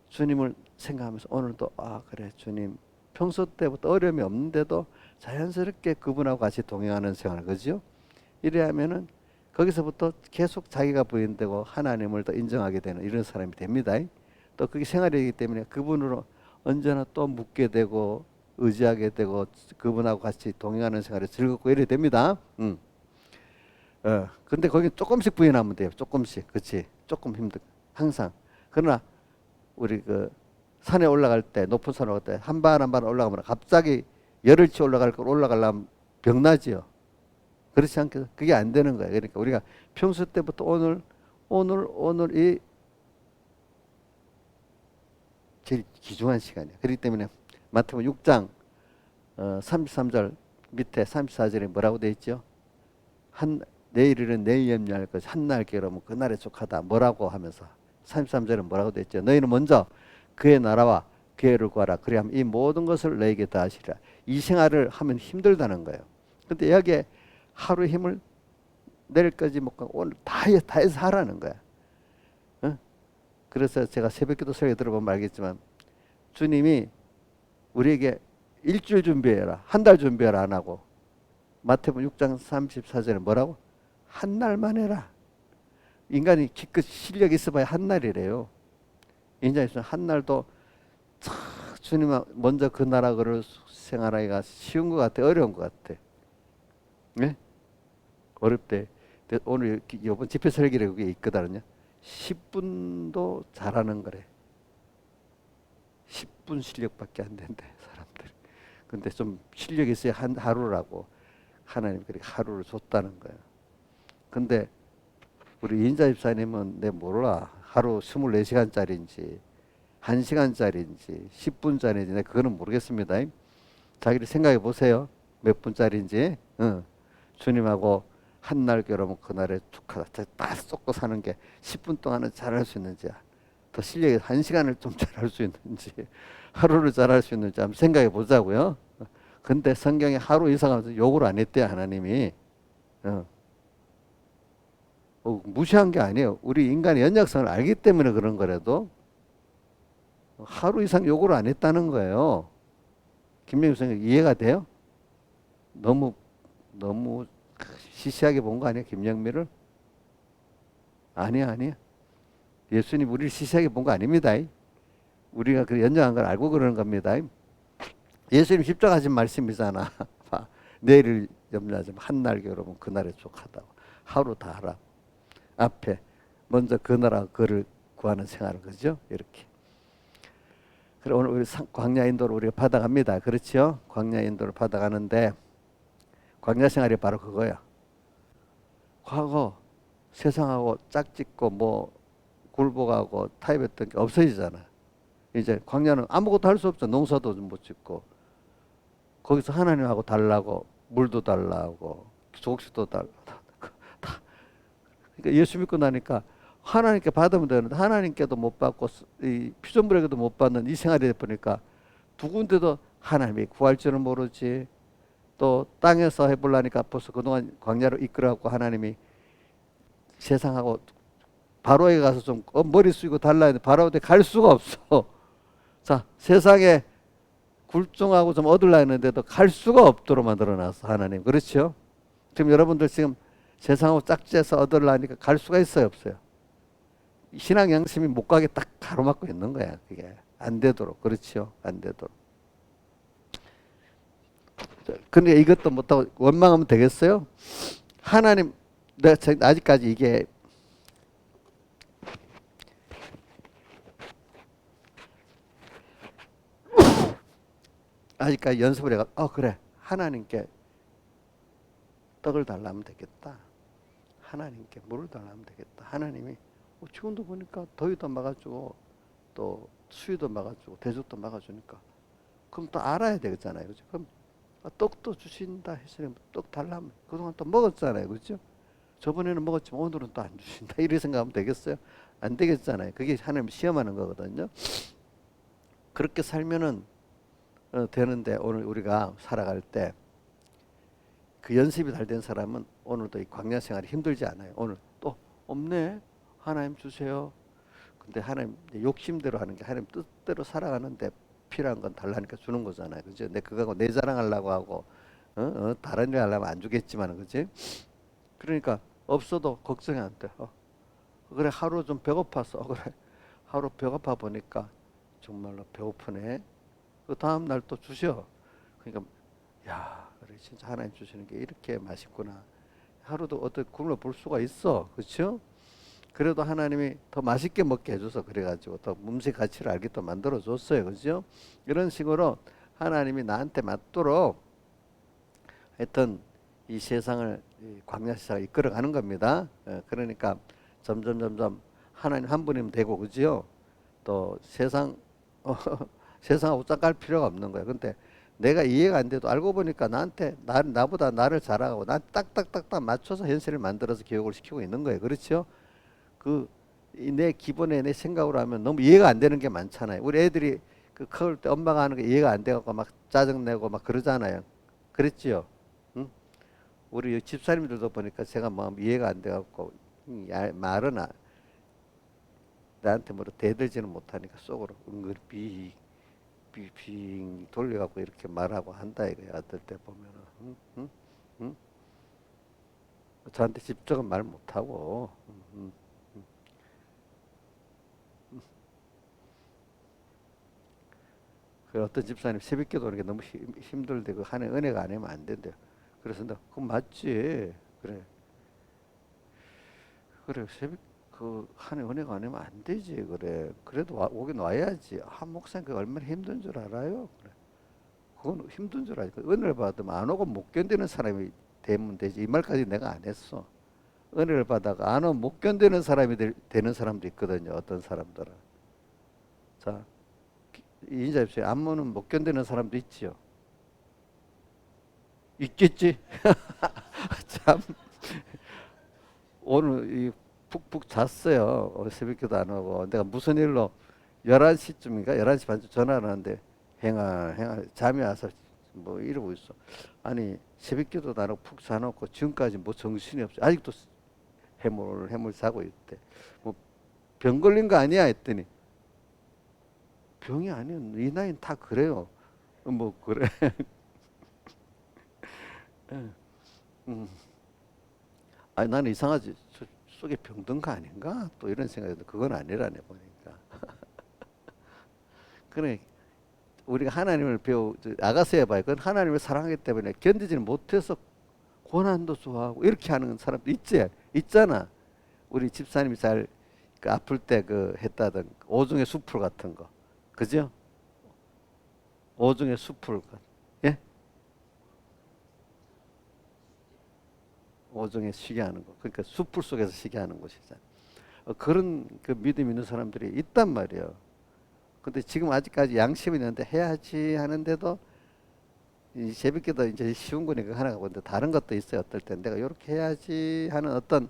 주님을 생각하면서 오늘도 그래 주님, 평소 때부터 어려움이 없는데도 자연스럽게 그분하고 같이 동행하는 생활, 그죠? 이래 하면은 거기서부터 계속 자기가 부인되고 하나님을 더 인정하게 되는 이런 사람이 됩니다. 또 그게 생활이기 때문에 그분으로 언제나 또 묻게 되고 의지하게 되고 그분하고 같이 동행하는 생활이 즐겁고 이래 됩니다. 근데 거기 조금씩 부인하면 돼요. 조금씩. 그렇지? 조금 힘들. 항상. 그러나 우리 그 산에 올라갈 때, 높은 산에 올라갈 때 한 발 한 발 올라가면 갑자기 열흘치 올라갈 걸 올라가려면 병나지요. 그렇지 않게 그게 안 되는 거예요. 그러니까 우리가 평소 때부터 오늘 이 제일 귀중한 시간이에요. 그렇기 때문에 마태복음 6장 33절 밑에 34절에 뭐라고 돼 있죠? 내일은 내일 염려할 것 한날 괴로우면 그날에 족하다. 뭐라고 하면서 33절은 뭐라고 돼 있죠? 너희는 먼저 그의 나라와 그의를 구하라. 그리하면 이 모든 것을 너에게 더하시리라. 이 생활을 하면 힘들다는 거예요. 근데 여기에 하루 힘을 내일까지 못 가고 오늘 다 해서 하라는 거야. 그래서 제가 새벽기도 설교 들어보면 알겠지만, 주님이 우리에게 일주일 준비해라, 한 달 준비해라 안 하고, 마태복음 6장 34절에 뭐라고? 한 날만 해라. 인간이 기껏 실력이 있어봐야 한 날이래요. 인자에 있으면 한 날도 주님 먼저 그 나라 그를 생활하기가 쉬운 것 같아, 어려운 것 같아? 네? 어렵대. 오늘 이번 집회 설교에 그게 있거든요. 10분도 잘하는 거래. 10분 실력밖에 안 된대, 사람들. 근데 좀 실력이 있어야 하루라고 하나님 그렇게 하루를 줬다는 거예요. 근데 우리 인자 집사님은 내 몰라. 하루 24시간짜리인지 1시간짜리인지 10분짜리인지 내가 그거는 모르겠습니다. 자기를 생각해 보세요. 몇 분짜리인지. 주님하고 한날 괴로우면 그날에 축하다. 다 쏟고 사는 게 10분 동안은 잘할 수 있는지, 더 실력이 1시간을 좀 잘할 수 있는지, 하루를 잘할 수 있는지 한번 생각해 보자고요. 근데 성경에 하루 이상하면서 욕을 안 했대요, 하나님이. 무시한 게 아니에요. 우리 인간의 연약성을 알기 때문에 그런 거라도 하루 이상 욕을 안 했다는 거예요. 김명희 선생님 이해가 돼요? 너무 시시하게 본 거 아니야, 김영미를? 아니야. 예수님 우리를 시시하게 본 거 아닙니다. 우리가 그 연장한 걸 알고 그러는 겁니다. 예수님 십자가하신 말씀이잖아. 내일을 염려하지 마. 한날 괴로우면 그날에 족하다고. 하루 다 하라. 앞에 먼저 그 나라 그를 구하는 생활을, 그죠? 이렇게. 그래 오늘 우리 광야 인도를 우리가 받아갑니다. 그렇죠? 광야 인도를 받아가는데 광야 생활이 바로 그거야. 과거 세상하고 짝짓고 뭐 굴복하고 타협했던 게 없어지잖아. 이제 광야는 아무것도 할 수 없죠. 농사도 못 짓고 거기서 하나님하고 달라고 물도 달라고 족식도 달라고 다. 그러니까 예수 믿고 나니까 하나님께 받으면 되는데 하나님께도 못 받고 이 피조물에게도 못 받는 이 생활이 돼 보니까 누군데도 하나님이 구할 줄은 모르지. 또 땅에서 해보려니까 벌써 그동안 광야로 이끌어갖고 하나님이 세상하고 바로에 가서 좀 머리 숙이고 달라야 돼. 바로한테 갈 수가 없어. 자, 세상에 굴종하고 좀 얻으려 했는데도 갈 수가 없도록 만들어놨어, 하나님. 그렇죠? 지금 여러분들 지금 세상하고 짝지어서 얻으려니까 갈 수가 있어요, 없어요? 신앙 양심이 못 가게 딱 가로막고 있는 거야. 그게 안 되도록. 그렇죠. 안 되도록. 근데 이것도 못하고 원망하면 되겠어요? 하나님, 내가 아직까지 이게 아직까지 연습을 해가, 그래. 하나님께 떡을 달라면 되겠다. 하나님께 물을 달라면 되겠다. 하나님이 지금도 보니까 더위도 막아주고 또 수위도 막아주고 대적도 막아주니까 그럼 또 알아야 되겠잖아요. 그죠? 그럼 떡도 주신다 했으니 떡 달라면 그동안 또 먹었잖아요. 그죠? 저번에는 먹었지만 오늘은 또 안 주신다. 이렇게 생각하면 되겠어요? 안 되겠잖아요. 그게 하나님 시험하는 거거든요. 그렇게 살면은 되는데 오늘 우리가 살아갈 때 그 연습이 잘 된 사람은 오늘도 이 광야 생활이 힘들지 않아요. 오늘 또 없네. 하나님 주세요. 근데 하나님 욕심대로 하는 게 하나님 뜻대로 살아가는데 필요한 건 달라니까 주는 거잖아요. 그죠? 내 그거 내 자랑하려고 하고 다른 일 하려면 안 주겠지만 그지? 그러니까 없어도 걱정이 안 돼. 그래 하루 좀 배고팠어. 그래 하루 배고파 보니까 정말로 배고프네. 그 다음 날 또 주셔. 그러니까 야, 그래 진짜 하나님 주시는 게 이렇게 맛있구나. 하루도 어떻게 굶어볼 수가 있어, 그렇죠? 그래도 하나님이 더 맛있게 먹게 해줘서 그래가지고 더 음식 가치를 알게 또 만들어 줬어요, 그렇죠? 이런 식으로 하나님이 나한테 맞도록 하여튼 이 세상을 이 광야 세상을 이끌어가는 겁니다. 그러니까 점점 하나님 한 분이면 되고, 그지요? 또 세상 세상하고 짝갈 필요가 없는 거예요. 근데 내가 이해가 안 돼도 알고 보니까 나보다 나를 잘하고 나 딱딱딱딱 맞춰서 현실을 만들어서 교육을 시키고 있는 거예요. 그렇죠? 내 기본에 내 생각으로 하면 너무 이해가 안 되는 게 많잖아요. 우리 애들이 그 커올 때 엄마가 하는 게 이해가 안 돼갖고 막 짜증내고 막 그러잖아요. 그랬지요? 응? 우리 집사님들도 보니까 제가 마음 이해가 안 돼갖고 말은 나한테 뭐라 대들지는 못하니까 속으로 은근히 빙 돌려갖고 이렇게 말하고 한다 이거야. 어떨 때 보면은 응? 응? 응? 저한테 직접은 말 못하고 그 어떤 집사님 새벽기도 오는 게 너무 힘들대. 그 하나님 은혜가 아니면 안 된대요. 그래서 나 그건 맞지. 그래 그래 새벽 그 하나님 은혜가 아니면 안 되지. 그래 그래도 오긴 와야지. 목사님 그 얼마나 힘든 줄 알아요? 그래 그건 힘든 줄 알고 은혜를 받으면 안 오고 못 견디는 사람이 되면 되지. 이 말까지 내가 안 했어. 은혜를 받다가 안 오면 못 견디는 사람이 되는 사람도 있거든요. 어떤 사람들은. 자, 인자 입시에 안무는 못 견디는 사람도 있지요. 있겠지. 참 오늘 이 푹푹 잤어요. 새벽기도 안 하고 내가 무슨 일로 11시쯤인가 11시 반쯤 전화를 하는데 행아 잠이 와서 뭐 이러고 있어. 아니 새벽기도 안 하고 푹 자놓고 지금까지 뭐 정신이 없어. 아직도 해물 자고 있대. 뭐 병 걸린 거 아니야 했더니 병이 아니야. 이 나이는 다 그래요. 뭐 그래. 음. 아니 나는 이상하지. 저 속에 병든 거 아닌가? 또 이런 생각이 드 그건 아니라네 보니까. 그래 우리가 하나님을 아가서야 봐요. 그건 하나님을 사랑하기 때문에 견디지는 못해서 고난도 좋아하고 이렇게 하는 사람도 있잖아. 우리 집사님이 그 아플 때 그 했다던 오중의 숲풀 같은 거, 그죠? 오중의 숲풀, 예? 오중에 쉬게 하는 거. 그러니까 숲풀 속에서 쉬게 하는 곳이잖아. 그런 그 믿음 있는 사람들이 있단 말이에요. 근데 지금 아직까지 양심이 있는데 해야지 하는데도 이 새벽기도 이제 쉬운 거니까 하나가 근데 다른 것도 있어요. 어떨 땐 내가 이렇게 해야지 하는 어떤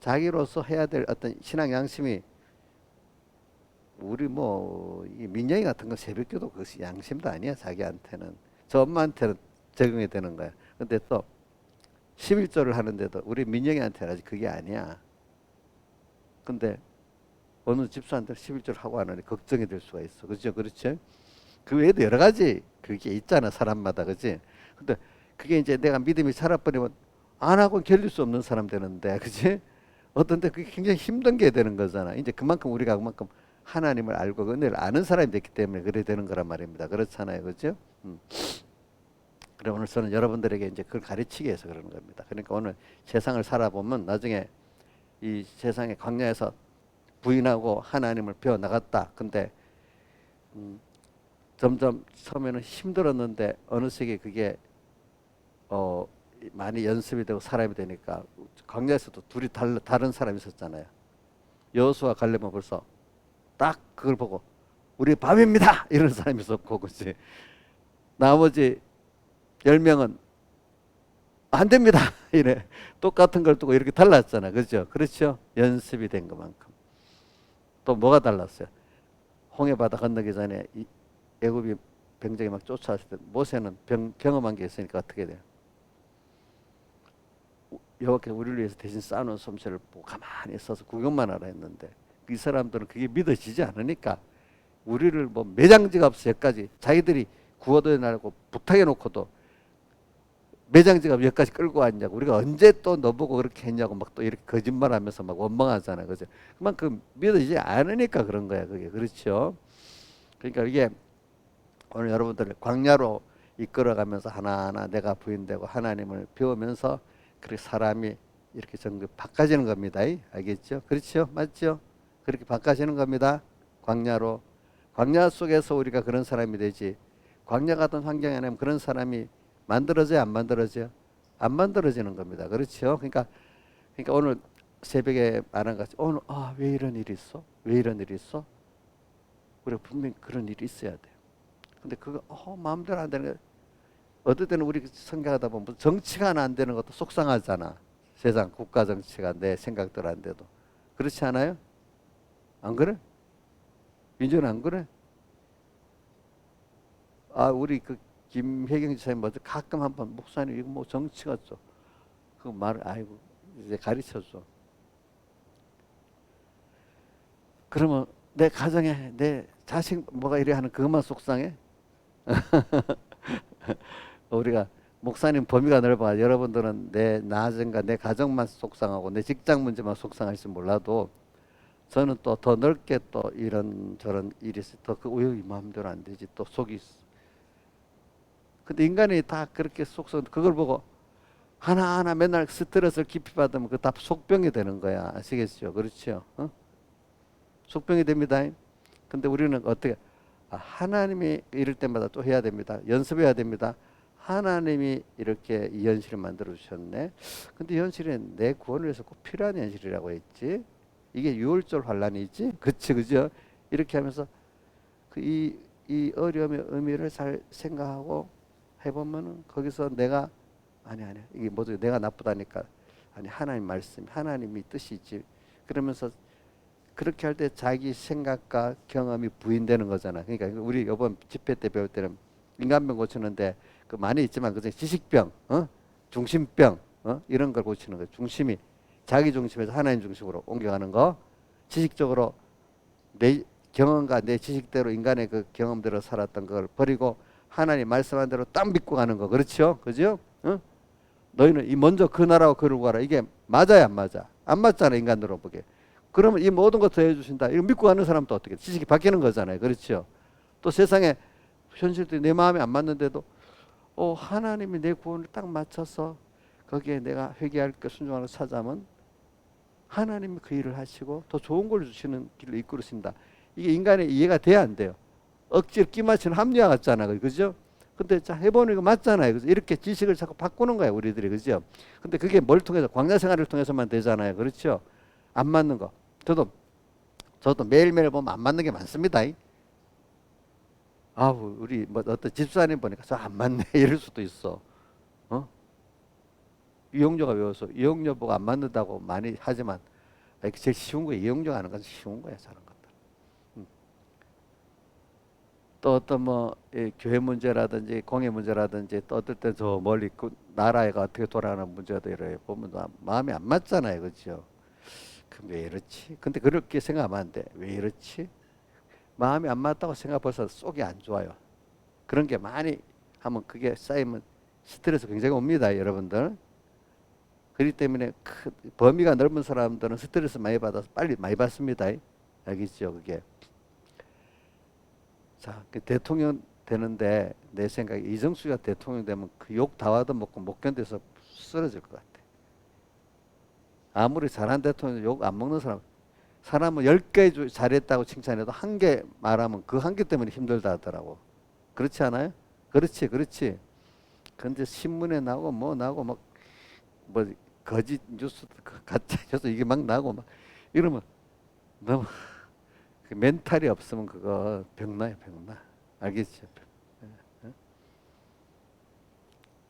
자기로서 해야 될 어떤 신앙 양심이 우리 뭐 이 민영이 같은 거 새벽기도 그것이 양심도 아니야. 자기한테는 저 엄마한테는 적용이 되는 거야. 근데 또 11조를 하는데도 우리 민영이한테는 아직 그게 아니야. 근데 어느 집사한테 11조를 하고 하느니 걱정이 될 수가 있어. 그죠? 그렇죠? 그 외에도 여러 가지 그게 있잖아. 사람마다. 그지? 근데 그게 이제 내가 믿음이 살아버리면 안 하고 견딜 수 없는 사람 되는데. 그지? 어떤 때 그게 굉장히 힘든 게 되는 거잖아. 이제 그만큼 우리가 그만큼 하나님을 알고 그 은혜를 아는 사람이 됐기 때문에 그래 되는 거란 말입니다. 그렇잖아요. 그죠? 음. 그래 오늘 저는 여러분들에게 이제 그걸 가르치기 위해서 그러는 겁니다. 그러니까 오늘 세상을 살아보면 나중에 이 세상의 광야에서 부인하고 하나님을 배워 나갔다. 근데 음, 점점 처음에는 힘들었는데 어느 시기에 그게 어 많이 연습이 되고 사람이 되니까 광야에서도 둘이 다른 사람이 있었잖아요. 여호수아 갈렙은 벌써 딱 그걸 보고 우리 밥입니다 이런 사람이 있었고 그지. 나머지 10명은 안 됩니다 이래 똑같은 걸 두고 이렇게 달랐잖아. 그죠? 그렇죠? 연습이 된 것만큼. 또 뭐가 달랐어요? 홍해 바다 건너기 전에 애굽이 병정이 막 쫓아왔을 때 모세는 경험한 게 있으니까 어떻게 돼요? 여호와께서 우리를 위해서 대신 쌓아놓은 솜씨를 보고 가만히 있어서 구경만 하라 했는데 이 사람들은 그게 믿어지지 않으니까 우리를 뭐 매장지가 없어 여기까지 자기들이 구워도 나고 부탁해 놓고도 매장지가 여기까지 끌고 왔냐고 우리가 언제 또 너보고 그렇게 했냐고 막 또 이렇게 거짓말하면서 막 원망하잖아. 그죠? 그만큼 믿어지지 않으니까 그런 거야. 그게 그렇죠. 그러니까 이게 오늘 여러분들 광야로 이끌어가면서 하나하나 내가 부인되고 하나님을 배우면서 그렇게 사람이 이렇게 전부 바꿔지는 겁니다. 알겠죠? 그렇죠? 맞죠? 그렇게 바꿔지는 겁니다. 광야로. 광야 속에서 우리가 그런 사람이 되지. 광야 같은 환경에 아니면 그런 사람이 만들어져야 안 만들어져요? 안 만들어지는 겁니다. 그렇죠? 그러니까 오늘 새벽에 말한 것 같이 오늘 왜 이런 일이 있어? 왜 이런 일이 있어? 우리가 분명히 그런 일이 있어야 돼요. 근데 그거 마음대로 안 되는 거 어떨 때는 우리 생각하다 보면 정치가 하나 안 되는 것도 속상하잖아. 세상 국가 정치가 내 생각대로 안 돼도. 그렇지 않아요? 안 그래? 민주는 안 그래? 우리 그 김혜경 지사님 먼저 가끔 한번 목사님 이거 뭐 정치가 좀 그 말을 아이고 이제 가르쳐줘. 그러면 내 가정에 내 자식 뭐가 이래 하는 그것만 속상해? 우리가 목사님 범위가 넓어. 여러분들은 내 나중과 내 가정만 속상하고 내 직장 문제만 속상할지 몰라도 저는 또 더 넓게 또 이런 저런 일이 있어. 더그 마음대로 안 되지. 또 속이 있어. 근데 인간이 다 그렇게 속성 그걸 보고 하나하나 맨날 스트레스를 깊이 받으면 그 다 속병이 되는 거야. 아시겠죠? 그렇죠? 속병이 됩니다. 근데 우리는 어떻게 하나님이 이럴 때마다 또 해야 됩니다. 연습해야 됩니다. 하나님이 이렇게 이 현실을 만들어 주셨네. 근데 이 현실은 내 구원을 위해서 꼭 필요한 현실이라고 했지. 이게 유월절 환란이지. 그치 그죠? 이렇게 하면서 이 어려움의 의미를 잘 생각하고 해보면은 거기서 내가 아니 이게 뭐죠? 내가 나쁘다니까 아니 하나님 말씀 하나님이 뜻이지. 그러면서 그렇게 할 때 자기 생각과 경험이 부인되는 거잖아. 그러니까 우리 이번 집회 때 배울 때는 인간병 고치는데 그 많이 있지만 그중 지식병, 중심병, 이런 걸 고치는 거. 중심이 자기 중심에서 하나님 중심으로 옮겨가는 거. 지식적으로 내 경험과 내 지식대로 인간의 그 경험대로 살았던 걸 버리고 하나님 말씀한 대로 딱 믿고 가는 거. 그렇죠? 그죠? 너희는 이 먼저 그 나라와 그러고 가라. 이게 맞아야 안 맞아? 안 맞잖아 인간으로 보기에. 그러면 이 모든 것 더해 주신다. 이거 믿고 가는 사람도 어떻게 지식이 바뀌는 거잖아요. 그렇죠? 또 세상에 현실들이 내 마음에 안 맞는데도 하나님이 내 구원을 딱 맞춰서 거기에 내가 회개할 것 순종하는 찾아면 하나님이 그 일을 하시고 더 좋은 걸 주시는 길로 이끌으신다. 이게 인간의 이해가 돼야 안 돼요. 억지로 끼 맞추는 합리화 같잖아. 그죠? 근데 자 해보는 거 맞잖아요. 그죠? 이렇게 지식을 자꾸 바꾸는 거야 우리들이. 그죠? 근데 그게 뭘 통해서 광야 생활을 통해서만 되잖아요. 그렇죠? 안 맞는 거. 저도 매일매일 보면 안 맞는 게 많습니다. 우리 뭐 어떤 집사님 보니까 저 안 맞네 이럴 수도 있어. 이용료가 외워서 이용료 보고 안 맞는다고 많이 하지만 제일 쉬운 거야. 이용료 하는 건 쉬운 거야. 저런 것들. 또 어떤 뭐 교회 문제라든지 공예 문제라든지 또 어떨 때 저 멀리 그 나라가 어떻게 돌아가는 문제도 이래 보면 마음이 안 맞잖아요. 그렇죠? 왜 이렇지? 근데 그렇게 생각하면 안 돼. 왜 이렇지? 마음이 안 맞다고 생각 벌써 속이 안 좋아요. 그런 게 많이 하면 그게 쌓이면 스트레스 굉장히 옵니다. 여러분들. 그렇기 때문에 범위가 넓은 사람들은 스트레스 많이 받아서 빨리 많이 받습니다. 알겠죠? 그게. 자, 그 대통령 되는데 내 생각에 이정수가 대통령 되면 그 욕 다 와도 먹고 못 견뎌서 쓰러질 것 같아. 아무리 잘한 대통령 욕 안 먹는 사람은 10개 잘했다고 칭찬해도 한 개 말하면 그 한 개 때문에 힘들다 하더라고. 그렇지 않아요? 그렇지, 그렇지. 근데 신문에 나오고 뭐 나오고 뭐 거짓 뉴스, 가짜 뉴스 이게 막 나오고 막 이러면 너무 그 멘탈이 없으면 그거 병나요, 병나. 알겠죠?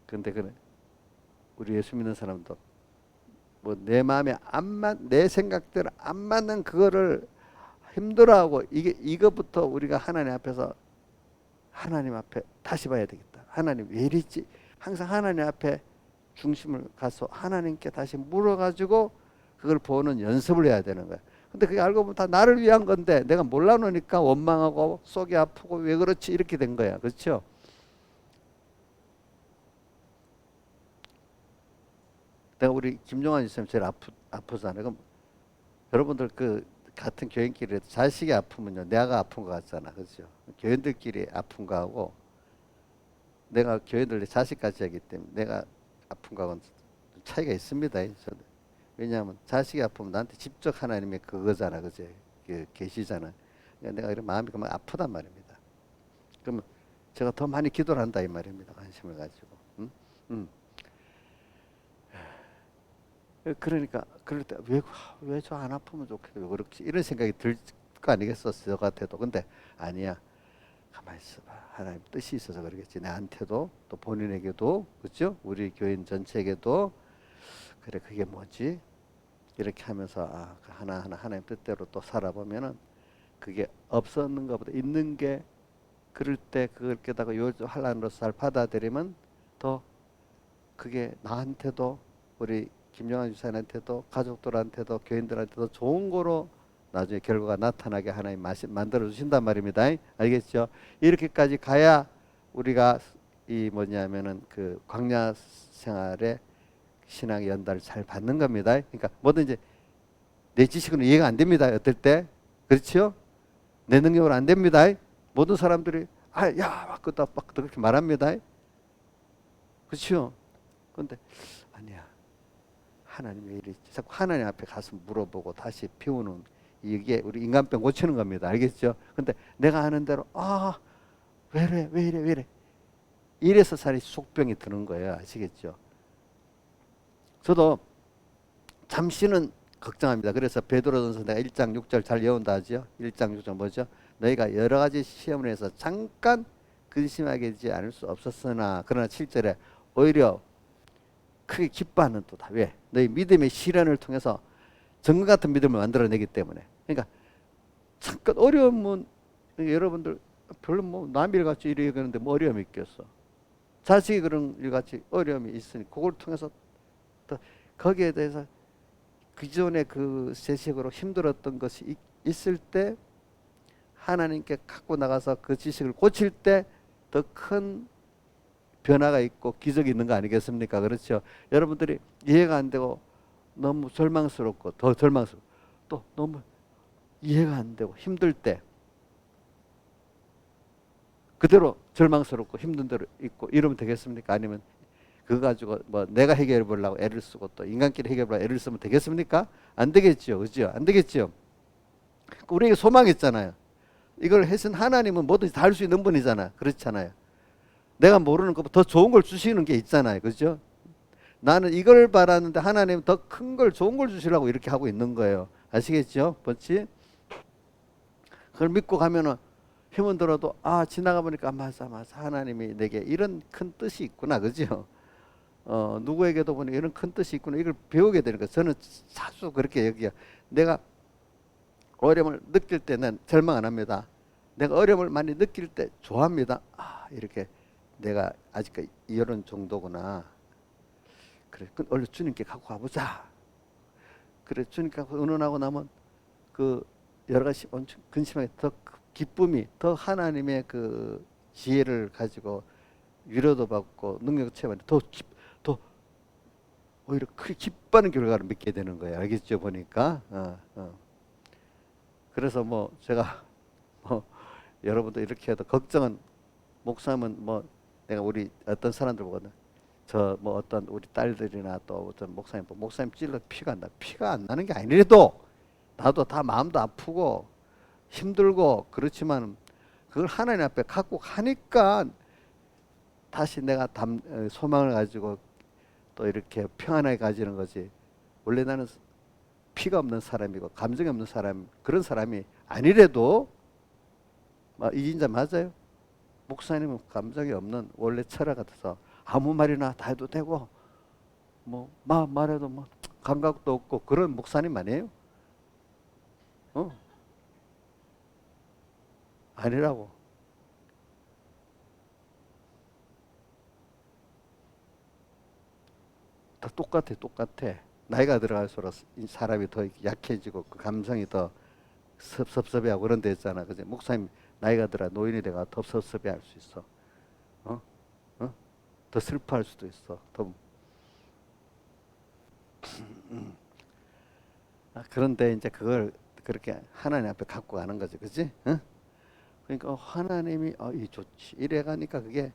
근데 그래 우리 예수 믿는 사람도 뭐 내 마음에 내 생각대로 안 맞는 그거를 힘들어하고 이거부터 우리가 하나님 앞에 다시 봐야 되겠다. 하나님 왜 이랬지? 항상 하나님 앞에 중심을 가서 하나님께 다시 물어가지고 그걸 보는 연습을 해야 되는 거야. 근데 그게 알고 보면 다 나를 위한 건데 내가 몰라놓으니까 원망하고 속이 아프고 왜 그렇지 이렇게 된 거야. 그렇죠? 내가 우리 김용환 선생님 제일 아프잖아요. 그럼 여러분들 그 같은 교인끼리 자식이 아프면요 내가 아픈 거 같잖아. 그렇죠? 교인들끼리 아픈 거하고 내가 교인들 자식까지 하기 때문에 내가 아픈 거하고는 차이가 있습니다. 왜냐하면 자식이 아프면 나한테 직접 하나님의 그거잖아. 그제 계시잖아. 그러니까 내가 이런 마음이 그만 아프단 말입니다. 그러면 제가 더 많이 기도를 한다 이 말입니다. 관심을 가지고. 음. 그러니까 그럴 때 왜 저 안 아프면 좋겠어 그렇게 이런 생각이 들 거 아니겠어 저 같아도. 근데 아니야 가만히 있어봐 하나님 뜻이 있어서 그러겠지. 나한테도 또 본인에게도 그렇죠? 우리 교인 전체에게도 그래 그게 뭐지 이렇게 하면서 그 하나하나 하나님 뜻대로 또 살아보면은 그게 없었는 것보다 있는 게 그럴 때 그걸 깨닫고 요 환란으로서 잘 받아들이면 더 그게 나한테도 우리 김영환 주사님한테도 가족들한테도 교인들한테도 좋은 거로 나중에 결과가 나타나게 하나님 만들어 주신단 말입니다. 알겠죠? 이렇게까지 가야 우리가 이 뭐냐면은 그 광야 생활의 신앙의 연달을 잘 받는 겁니다. 그러니까 뭐든지 내 지식으로 이해가 안 됩니다. 어떨 때 그렇죠? 내 능력으로 안 됩니다. 모든 사람들이 막 그렇게 말합니다. 그렇죠? 그런데 아니야. 하나님 왜 이랬지? 자꾸 하나님 앞에 가서 물어보고 다시 배우는 이게 우리 인간병 고치는 겁니다. 알겠죠? 근데 내가 하는 대로 왜 이래 이래서 살이 속병이 드는 거예요. 아시겠죠? 저도 잠시는 걱정합니다. 그래서 베드로전서 내가 1장 6절 잘 외운다 하죠. 1장 6절 뭐죠? 너희가 여러 가지 시험을 해서 잠깐 근심하게 되지 않을 수 없었으나 그러나 7절에 오히려 크게 기뻐하는 또다. 왜? 너희 믿음의 시련을 통해서 정금 같은 믿음을 만들어내기 때문에. 그러니까 잠깐 어려움은 여러분들 별로 뭐 남일 같이 이래 그러는데 뭐 어려움이 있겠어. 자식이 그런 일같이 어려움이 있으니 그걸 통해서 또 거기에 대해서 기존의 그 세식으로 힘들었던 것이 있을 때 하나님께 갖고 나가서 그 지식을 고칠 때 더 큰 변화가 있고 기적이 있는 거 아니겠습니까? 그렇죠? 여러분들이 이해가 안 되고 너무 절망스럽고 더 절망스럽고 또 너무 이해가 안 되고 힘들 때 그대로 절망스럽고 힘든 대로 있고 이러면 되겠습니까? 아니면 그거 가지고 뭐 내가 해결해 보려고 애를 쓰고 또 인간끼리 해결해 보려고 애를 쓰면 되겠습니까? 안 되겠죠. 그죠? 안 되겠죠. 우리에게 소망이 있잖아요. 이걸 해선 하나님은 뭐든지 다 할 수 있는 분이잖아. 그렇잖아요. 내가 모르는 것보다 더 좋은 걸 주시는 게 있잖아요. 그죠? 나는 이걸 바라는데 하나님은 더 큰 걸 좋은 걸 주시려고 이렇게 하고 있는 거예요. 아시겠죠? 그렇지? 그걸 믿고 가면은 힘은 들어도 지나가 보니까 맞아 하나님이 내게 이런 큰 뜻이 있구나. 그죠? 누구에게도 보니 이런 큰 뜻이 있구나. 이걸 배우게 되는 거예요. 저는 자주 그렇게 여기요. 내가 어려움을 느낄 때는 절망 안 합니다. 내가 어려움을 많이 느낄 때 좋아합니다. 이렇게 내가 아직까지 이런 정도구나. 그래, 얼른 주님께 갖고 가보자. 그래, 주님께 갖고 의논하고 나면 그 여러 가지 엄청 근심하게 더 기쁨이 더 하나님의 그 지혜를 가지고 위로도 받고 능력 체험하는데 더 오히려 크게 기뻐하는 결과를 맺게 되는 거예요. 알겠죠? 보니까. 그래서 뭐 제가 뭐 여러분도 이렇게 해도 걱정은 목사님은 뭐 내가 우리 어떤 사람들 보거든. 저 뭐 어떤 우리 딸들이나 또 어떤 목사님 목사님 찔러 피가 안 나는 게 아니래도 나도 다 마음도 아프고 힘들고 그렇지만 그걸 하나님 앞에 갖고 가니까 다시 내가 소망을 가지고 또 이렇게 평안하게 가지는 거지. 원래 나는 피가 없는 사람이고 감정이 없는 사람 그런 사람이 아니래도 이 진짜 맞아요. 목사님은 감정이 없는 원래 철학 같아서 아무 말이나 다 해도 되고 뭐 말해도 뭐 감각도 없고 그런 목사님 아니에요? 아니라고. 다 똑같아. 나이가 들어갈수록 사람이 더 약해지고 그 감성이 더 섭섭해하고 그런 데 있잖아. 그지? 목사님 나이가 들어 노인이 돼가 더 섭섭해할 수 있어. 어? 어? 더 슬퍼할 수도 있어. 그런데 이제 그걸 그렇게 하나님 앞에 갖고 가는 거지, 그지? 그러니까 하나님이 이 좋지 이래 가니까 그게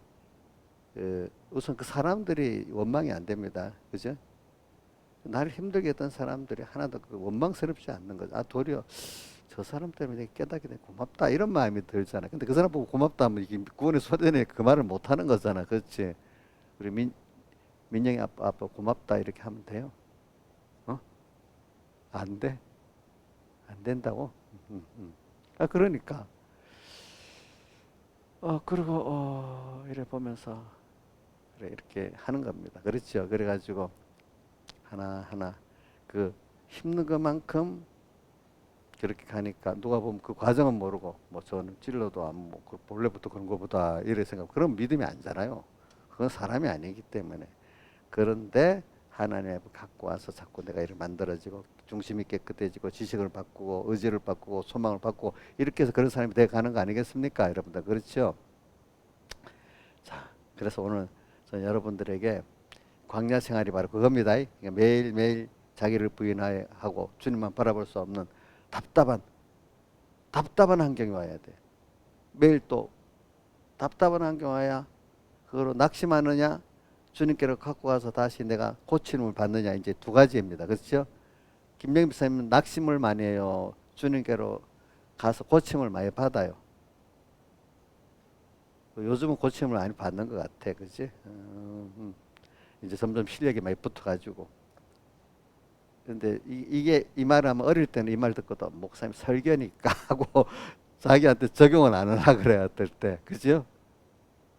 우선 그 사람들이 원망이 안 됩니다, 그죠? 나를 힘들게 했던 사람들이 하나도 그 원망스럽지 않는 거죠. 도리어 저 사람 때문에 깨닫게 돼 고맙다 이런 마음이 들잖아. 근데 그 사람 보고 고맙다 하면 이게 구원의 소전에 그 말을 못 하는 거잖아, 그렇지? 우리 민영이 아빠 고맙다 이렇게 하면 돼요? 안 돼, 안 된다고. 그러니까 그리고 이래 보면서 그래 이렇게 하는 겁니다. 그렇죠? 그래가지고 하나 그 힘든 것만큼 그렇게 가니까 누가 보면 그 과정은 모르고 뭐 저는 찔러도 안 먹고 본래부터 그런 거보다 이래 생각 그런 믿음이 아니잖아요. 그건 사람이 아니기 때문에. 그런데 하나님 앞에 갖고 와서 자꾸 내가 이렇게 만들어지고 중심이 깨끗해지고 지식을 바꾸고 의지를 바꾸고 소망을 바꾸고 이렇게 해서 그런 사람이 되어 가는 거 아니겠습니까? 여러분들 그렇죠? 자, 그래서 오늘 저 여러분들에게 광야 생활이 바로 그겁니다. 그러니까 매일매일 자기를 부인하고 주님만 바라볼 수 없는 답답한 환경이 와야 돼. 매일 또 답답한 환경 와야 그거로 낙심하느냐 주님께로 갖고 가서 다시 내가 고침을 받느냐 이제 두 가지입니다. 그렇죠? 김명희 목사님은 낙심을 많이 해요. 주님께로 가서 고침을 많이 받아요. 요즘은 고침을 많이 받는 것 같아. 그치? 이제 점점 실력이 많이 붙어가지고. 근데 이게 이 말을 하면 어릴 때는 이 말 듣고도 목사님 설교니까 하고 자기한테 적용을 안 하려 그래 어떨 때. 그죠?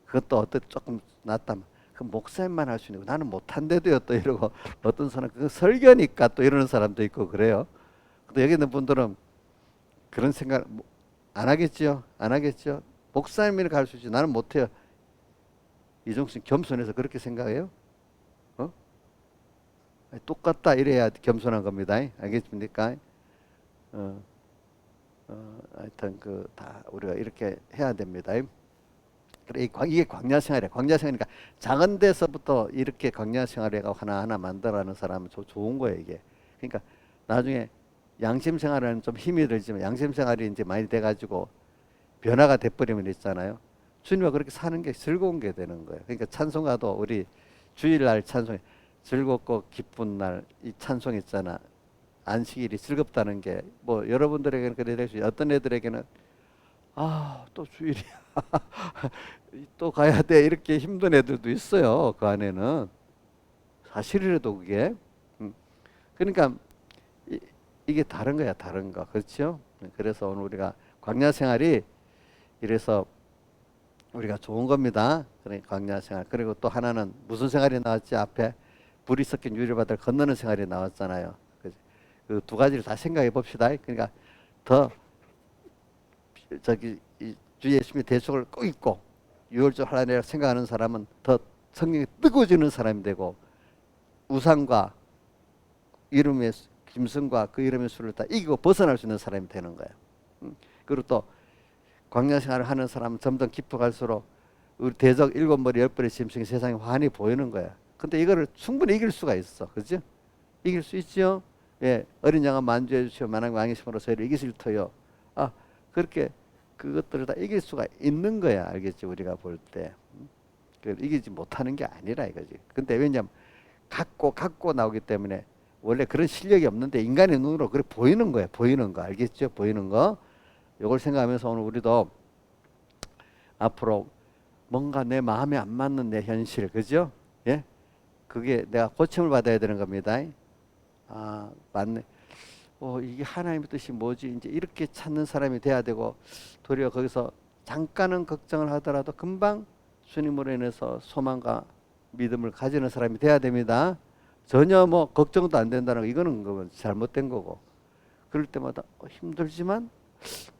그것도 어떨 때 조금 낫다면 그 목사님만 할 수 있는 거 나는 못한대도요 또 이러고 어떤 사람은 그 설교니까 또 이러는 사람도 있고 그래요. 근데 여기 있는 분들은 그런 생각 안 하겠죠? 안 하겠죠? 목사님이라 갈 수 있지 나는 못해요. 이종신 겸손해서 그렇게 생각해요? 똑같다 이래야 겸손한 겁니다. 알겠습니까? 하여튼 그 다 우리가 이렇게 해야 됩니다. 그래 이게 광야 생활이야. 광야 생활이니까 작은 데서부터 이렇게 광야 생활을 하나하나 만들어가는 사람은 좋은 거예요 이게. 그러니까 나중에 양심 생활은 좀 힘이 들지만 양심 생활이 이제 많이 돼가지고 변화가 돼버리면 있잖아요. 주님과 그렇게 사는 게 즐거운 게 되는 거예요. 그러니까 찬송가도 우리 주일날 찬송에 즐겁고 기쁜 날 이 찬송 있잖아. 안식일이 즐겁다는 게 뭐 여러분들에게는 그래 될 수 있어요. 어떤 애들에게는 또 주일이야. 또 가야 돼. 이렇게 힘든 애들도 있어요. 그 안에는. 사실이라도 그게. 그러니까 이게 다른 거야. 다른 거. 그렇죠? 그래서 오늘 우리가 광야 생활이 이래서 우리가 좋은 겁니다. 그러니까 광야 생활. 그리고 또 하나는 무슨 생활이 나왔지? 앞에 불이 섞인 유리바다를 건너는 생활이 나왔잖아요. 그 두 가지를 다 생각해 봅시다. 그러니까 더 주 예수님의 대속을 꼭 잊고 유월절 하나님을 생각하는 사람은 더 성령이 뜨거워지는 사람이 되고 우상과 이름의 짐승과 그 이름의 수를 다 이기고 벗어날 수 있는 사람이 되는 거예요. 그리고 또 광야 생활을 하는 사람은 점점 깊어갈수록 우리 대적 7머리 10벌의 짐승이 세상에 환히 보이는 거야. 근데 이거를 충분히 이길 수가 있어. 그죠? 이길 수 있지요? 예, 어린 양은 만주해 주시오 만왕 왕이심으로 저희를 이기실 터요. 아, 그렇게 그것들을 다 이길 수가 있는 거야. 알겠지? 우리가 볼 때. 이기지 못하는 게 아니라 이거지. 근데 왜냐면 갖고 나오기 때문에 원래 그런 실력이 없는데 인간의 눈으로 그렇게 보이는 거야. 보이는 거. 알겠죠? 보이는 거. 이걸 생각하면서 오늘 우리도 앞으로 뭔가 내 마음에 안 맞는 내 현실, 그죠? 예? 그게 내가 고침을 받아야 되는 겁니다. 아, 맞네. 이게 하나님의 뜻이 뭐지? 이제 이렇게 찾는 사람이 돼야 되고, 도리어 거기서 잠깐은 걱정을 하더라도 금방 주님으로 인해서 소망과 믿음을 가지는 사람이 돼야 됩니다. 전혀 뭐 걱정도 안 된다는 거, 이거는 그건 잘못된 거고. 그럴 때마다 힘들지만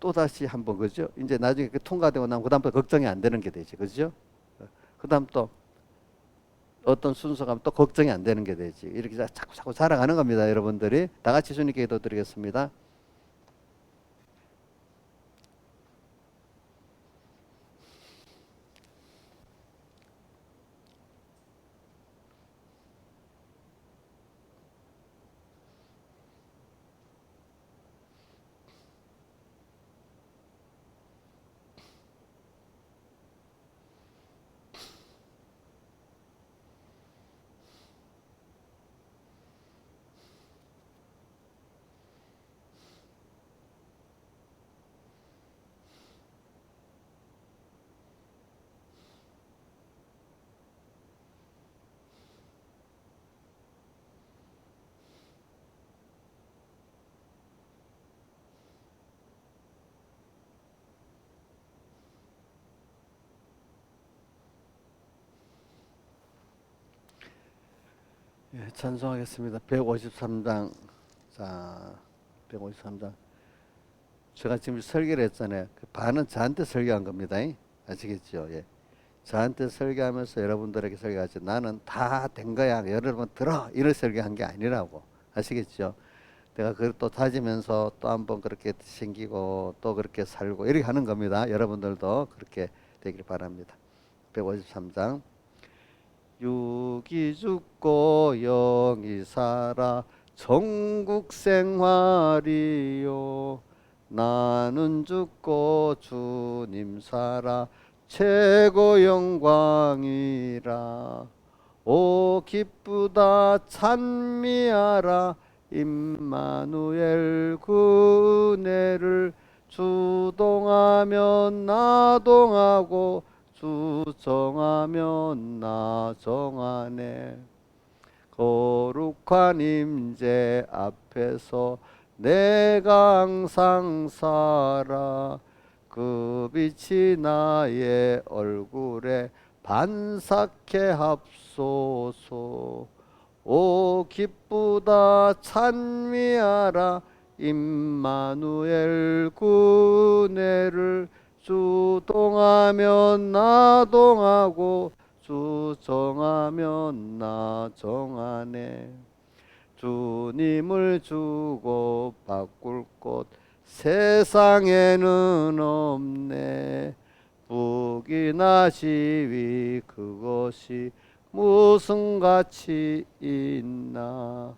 또 다시 한번, 그죠? 이제 나중에 그 통과되고 나면 그다음부터 걱정이 안 되는 게 되지, 그죠? 그다음 또 어떤 순서가 하면 또 걱정이 안 되는 게 되지. 이렇게 자꾸 자라가는 겁니다, 여러분들이. 다 같이 주님께 기도드리겠습니다. 예, 찬송하겠습니다. 153장. 자, 153장. 제가 지금 설교를 했잖아요. 그 반은 저한테 설교한 겁니다. 아시겠죠? 예. 저한테 설교하면서 여러분들에게 설교하지. 나는 다 된 거야. 여러분 들어. 이런 설교한 게 아니라고. 아시겠죠? 내가 그걸 또 다지면서 또 한번 그렇게 생기고 또 그렇게 살고 이렇게 하는 겁니다. 여러분들도 그렇게 되길 바랍니다. 153장. 육이 죽고 영이 살아 천국 생활이요. 나는 죽고 주님 살아 최고 영광이라. 오 기쁘다 찬미하라 임마누엘 그 은혜를 주동하면 나동하고 주정하면 나 정하네. 거룩한 임재 앞에서 내가 항상 살아. 그 빛이 나의 얼굴에 반삭해 합소서. 오 기쁘다 찬미하라 임마누엘 그 은혜를 주동하면 나동하고 주정하면 나 정하네. 주님을 주고 바꿀 곳 세상에는 없네. 북이나 시위 그것이 무슨 가치 있나.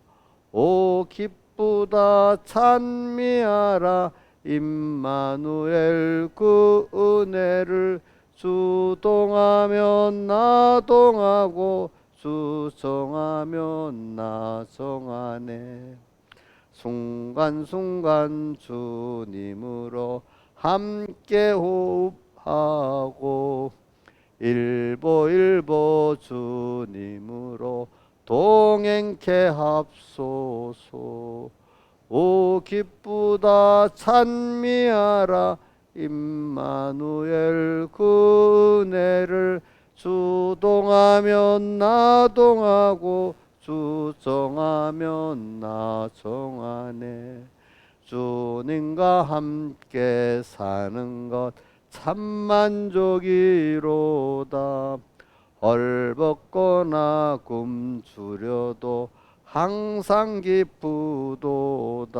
오 기쁘다 찬미하라 임마누엘 그 은혜를 주동하면 나동하고 주정하면 나 정하네. 순간순간 주님으로 함께 호흡하고 일보일보 주님으로 동행케 합소서. 오 기쁘다 찬미하라 임마누엘 그 은혜를 주동하면 나동하고 주정하면 나 정하네. 주님과 함께 사는 것 참 만족이로다. 헐벗거나 굶주려도 항상 기쁘도다.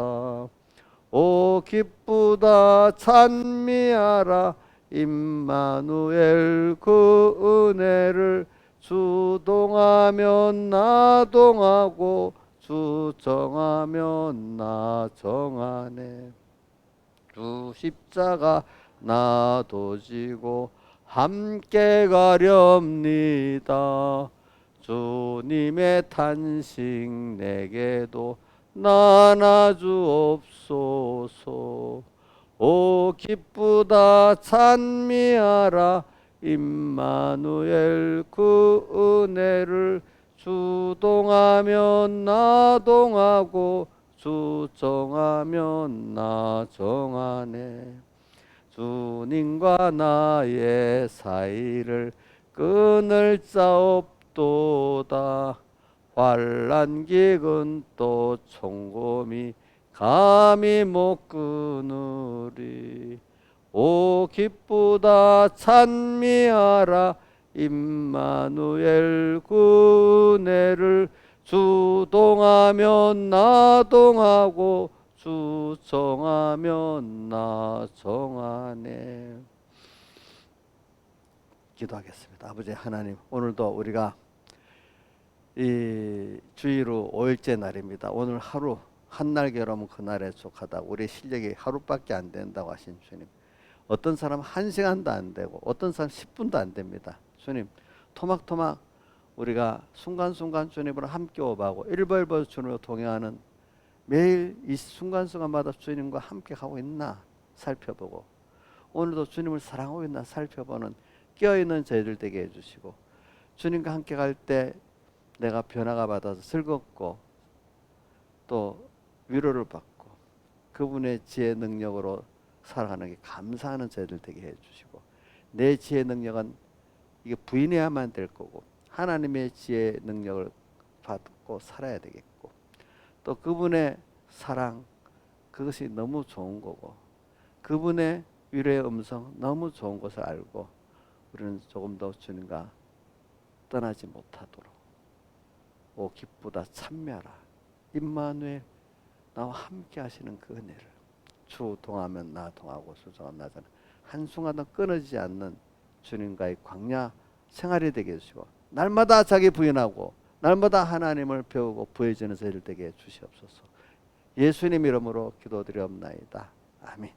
오 기쁘다 찬미하라 임마누엘 그 은혜를 주 동하면 나 동하고 주 정하면 나 정하네. 주 십자가 나도 지고 함께 가렵니다. 주님의 탄식 내게도 나눠주옵소서. 오 기쁘다 찬미하라 임마누엘 그 은혜를 주 동하면 나 동하고 주 정하면 나 정하네. 주님과 나의 사이를 끊을 자 없도다. 환난 기근 또 총검이 감히 못 끊으리. 오 기쁘다 찬미하라 임마누엘 그 은혜를 주 동하면 나 동하고 주 정하면 나 정하네. 기도하겠습니다. 아버지 하나님, 오늘도 우리가 이 주의로 5일째 날입니다. 오늘 하루 한날 결하면 그날에 속하다. 우리의 실력이 하루밖에 안 된다고 하신 주님, 어떤 사람 1시간도 안 되고 어떤 사람 10분도 안 됩니다. 주님, 토막토막 우리가 순간순간 주님으로 함께 오가고 일벌벌 주님으로 동행하는 매일 이 순간순간마다 주님과 함께 가고 있나 살펴보고, 오늘도 주님을 사랑하고 있나 살펴보는 깨어있는 저희들 되게 해주시고, 주님과 함께 갈 때 내가 변화가 받아서 즐겁고 또 위로를 받고 그분의 지혜 능력으로 살아가는 게 감사하는 저희들 되게 해주시고, 내 지혜 능력은 이게 부인해야만 될 거고 하나님의 지혜 능력을 받고 살아야 되겠고, 또 그분의 사랑 그것이 너무 좋은 거고 그분의 위로의 음성 너무 좋은 것을 알고 우리는 조금 더 주님과 떠나지 못하도록 오 기쁘다 찬미하라 임마누엘 나와 함께 하시는 그 은혜를 주 동하면 나 동하고 주 정하면 나 정하는 한순간도 끊어지지 않는 주님과의 광야 생활이 되게 해주시고, 날마다 자기 부인하고 날마다 하나님을 배우고 부해지는 저희들 되게 해주시옵소서. 예수님 이름으로 기도드리옵나이다. 아멘.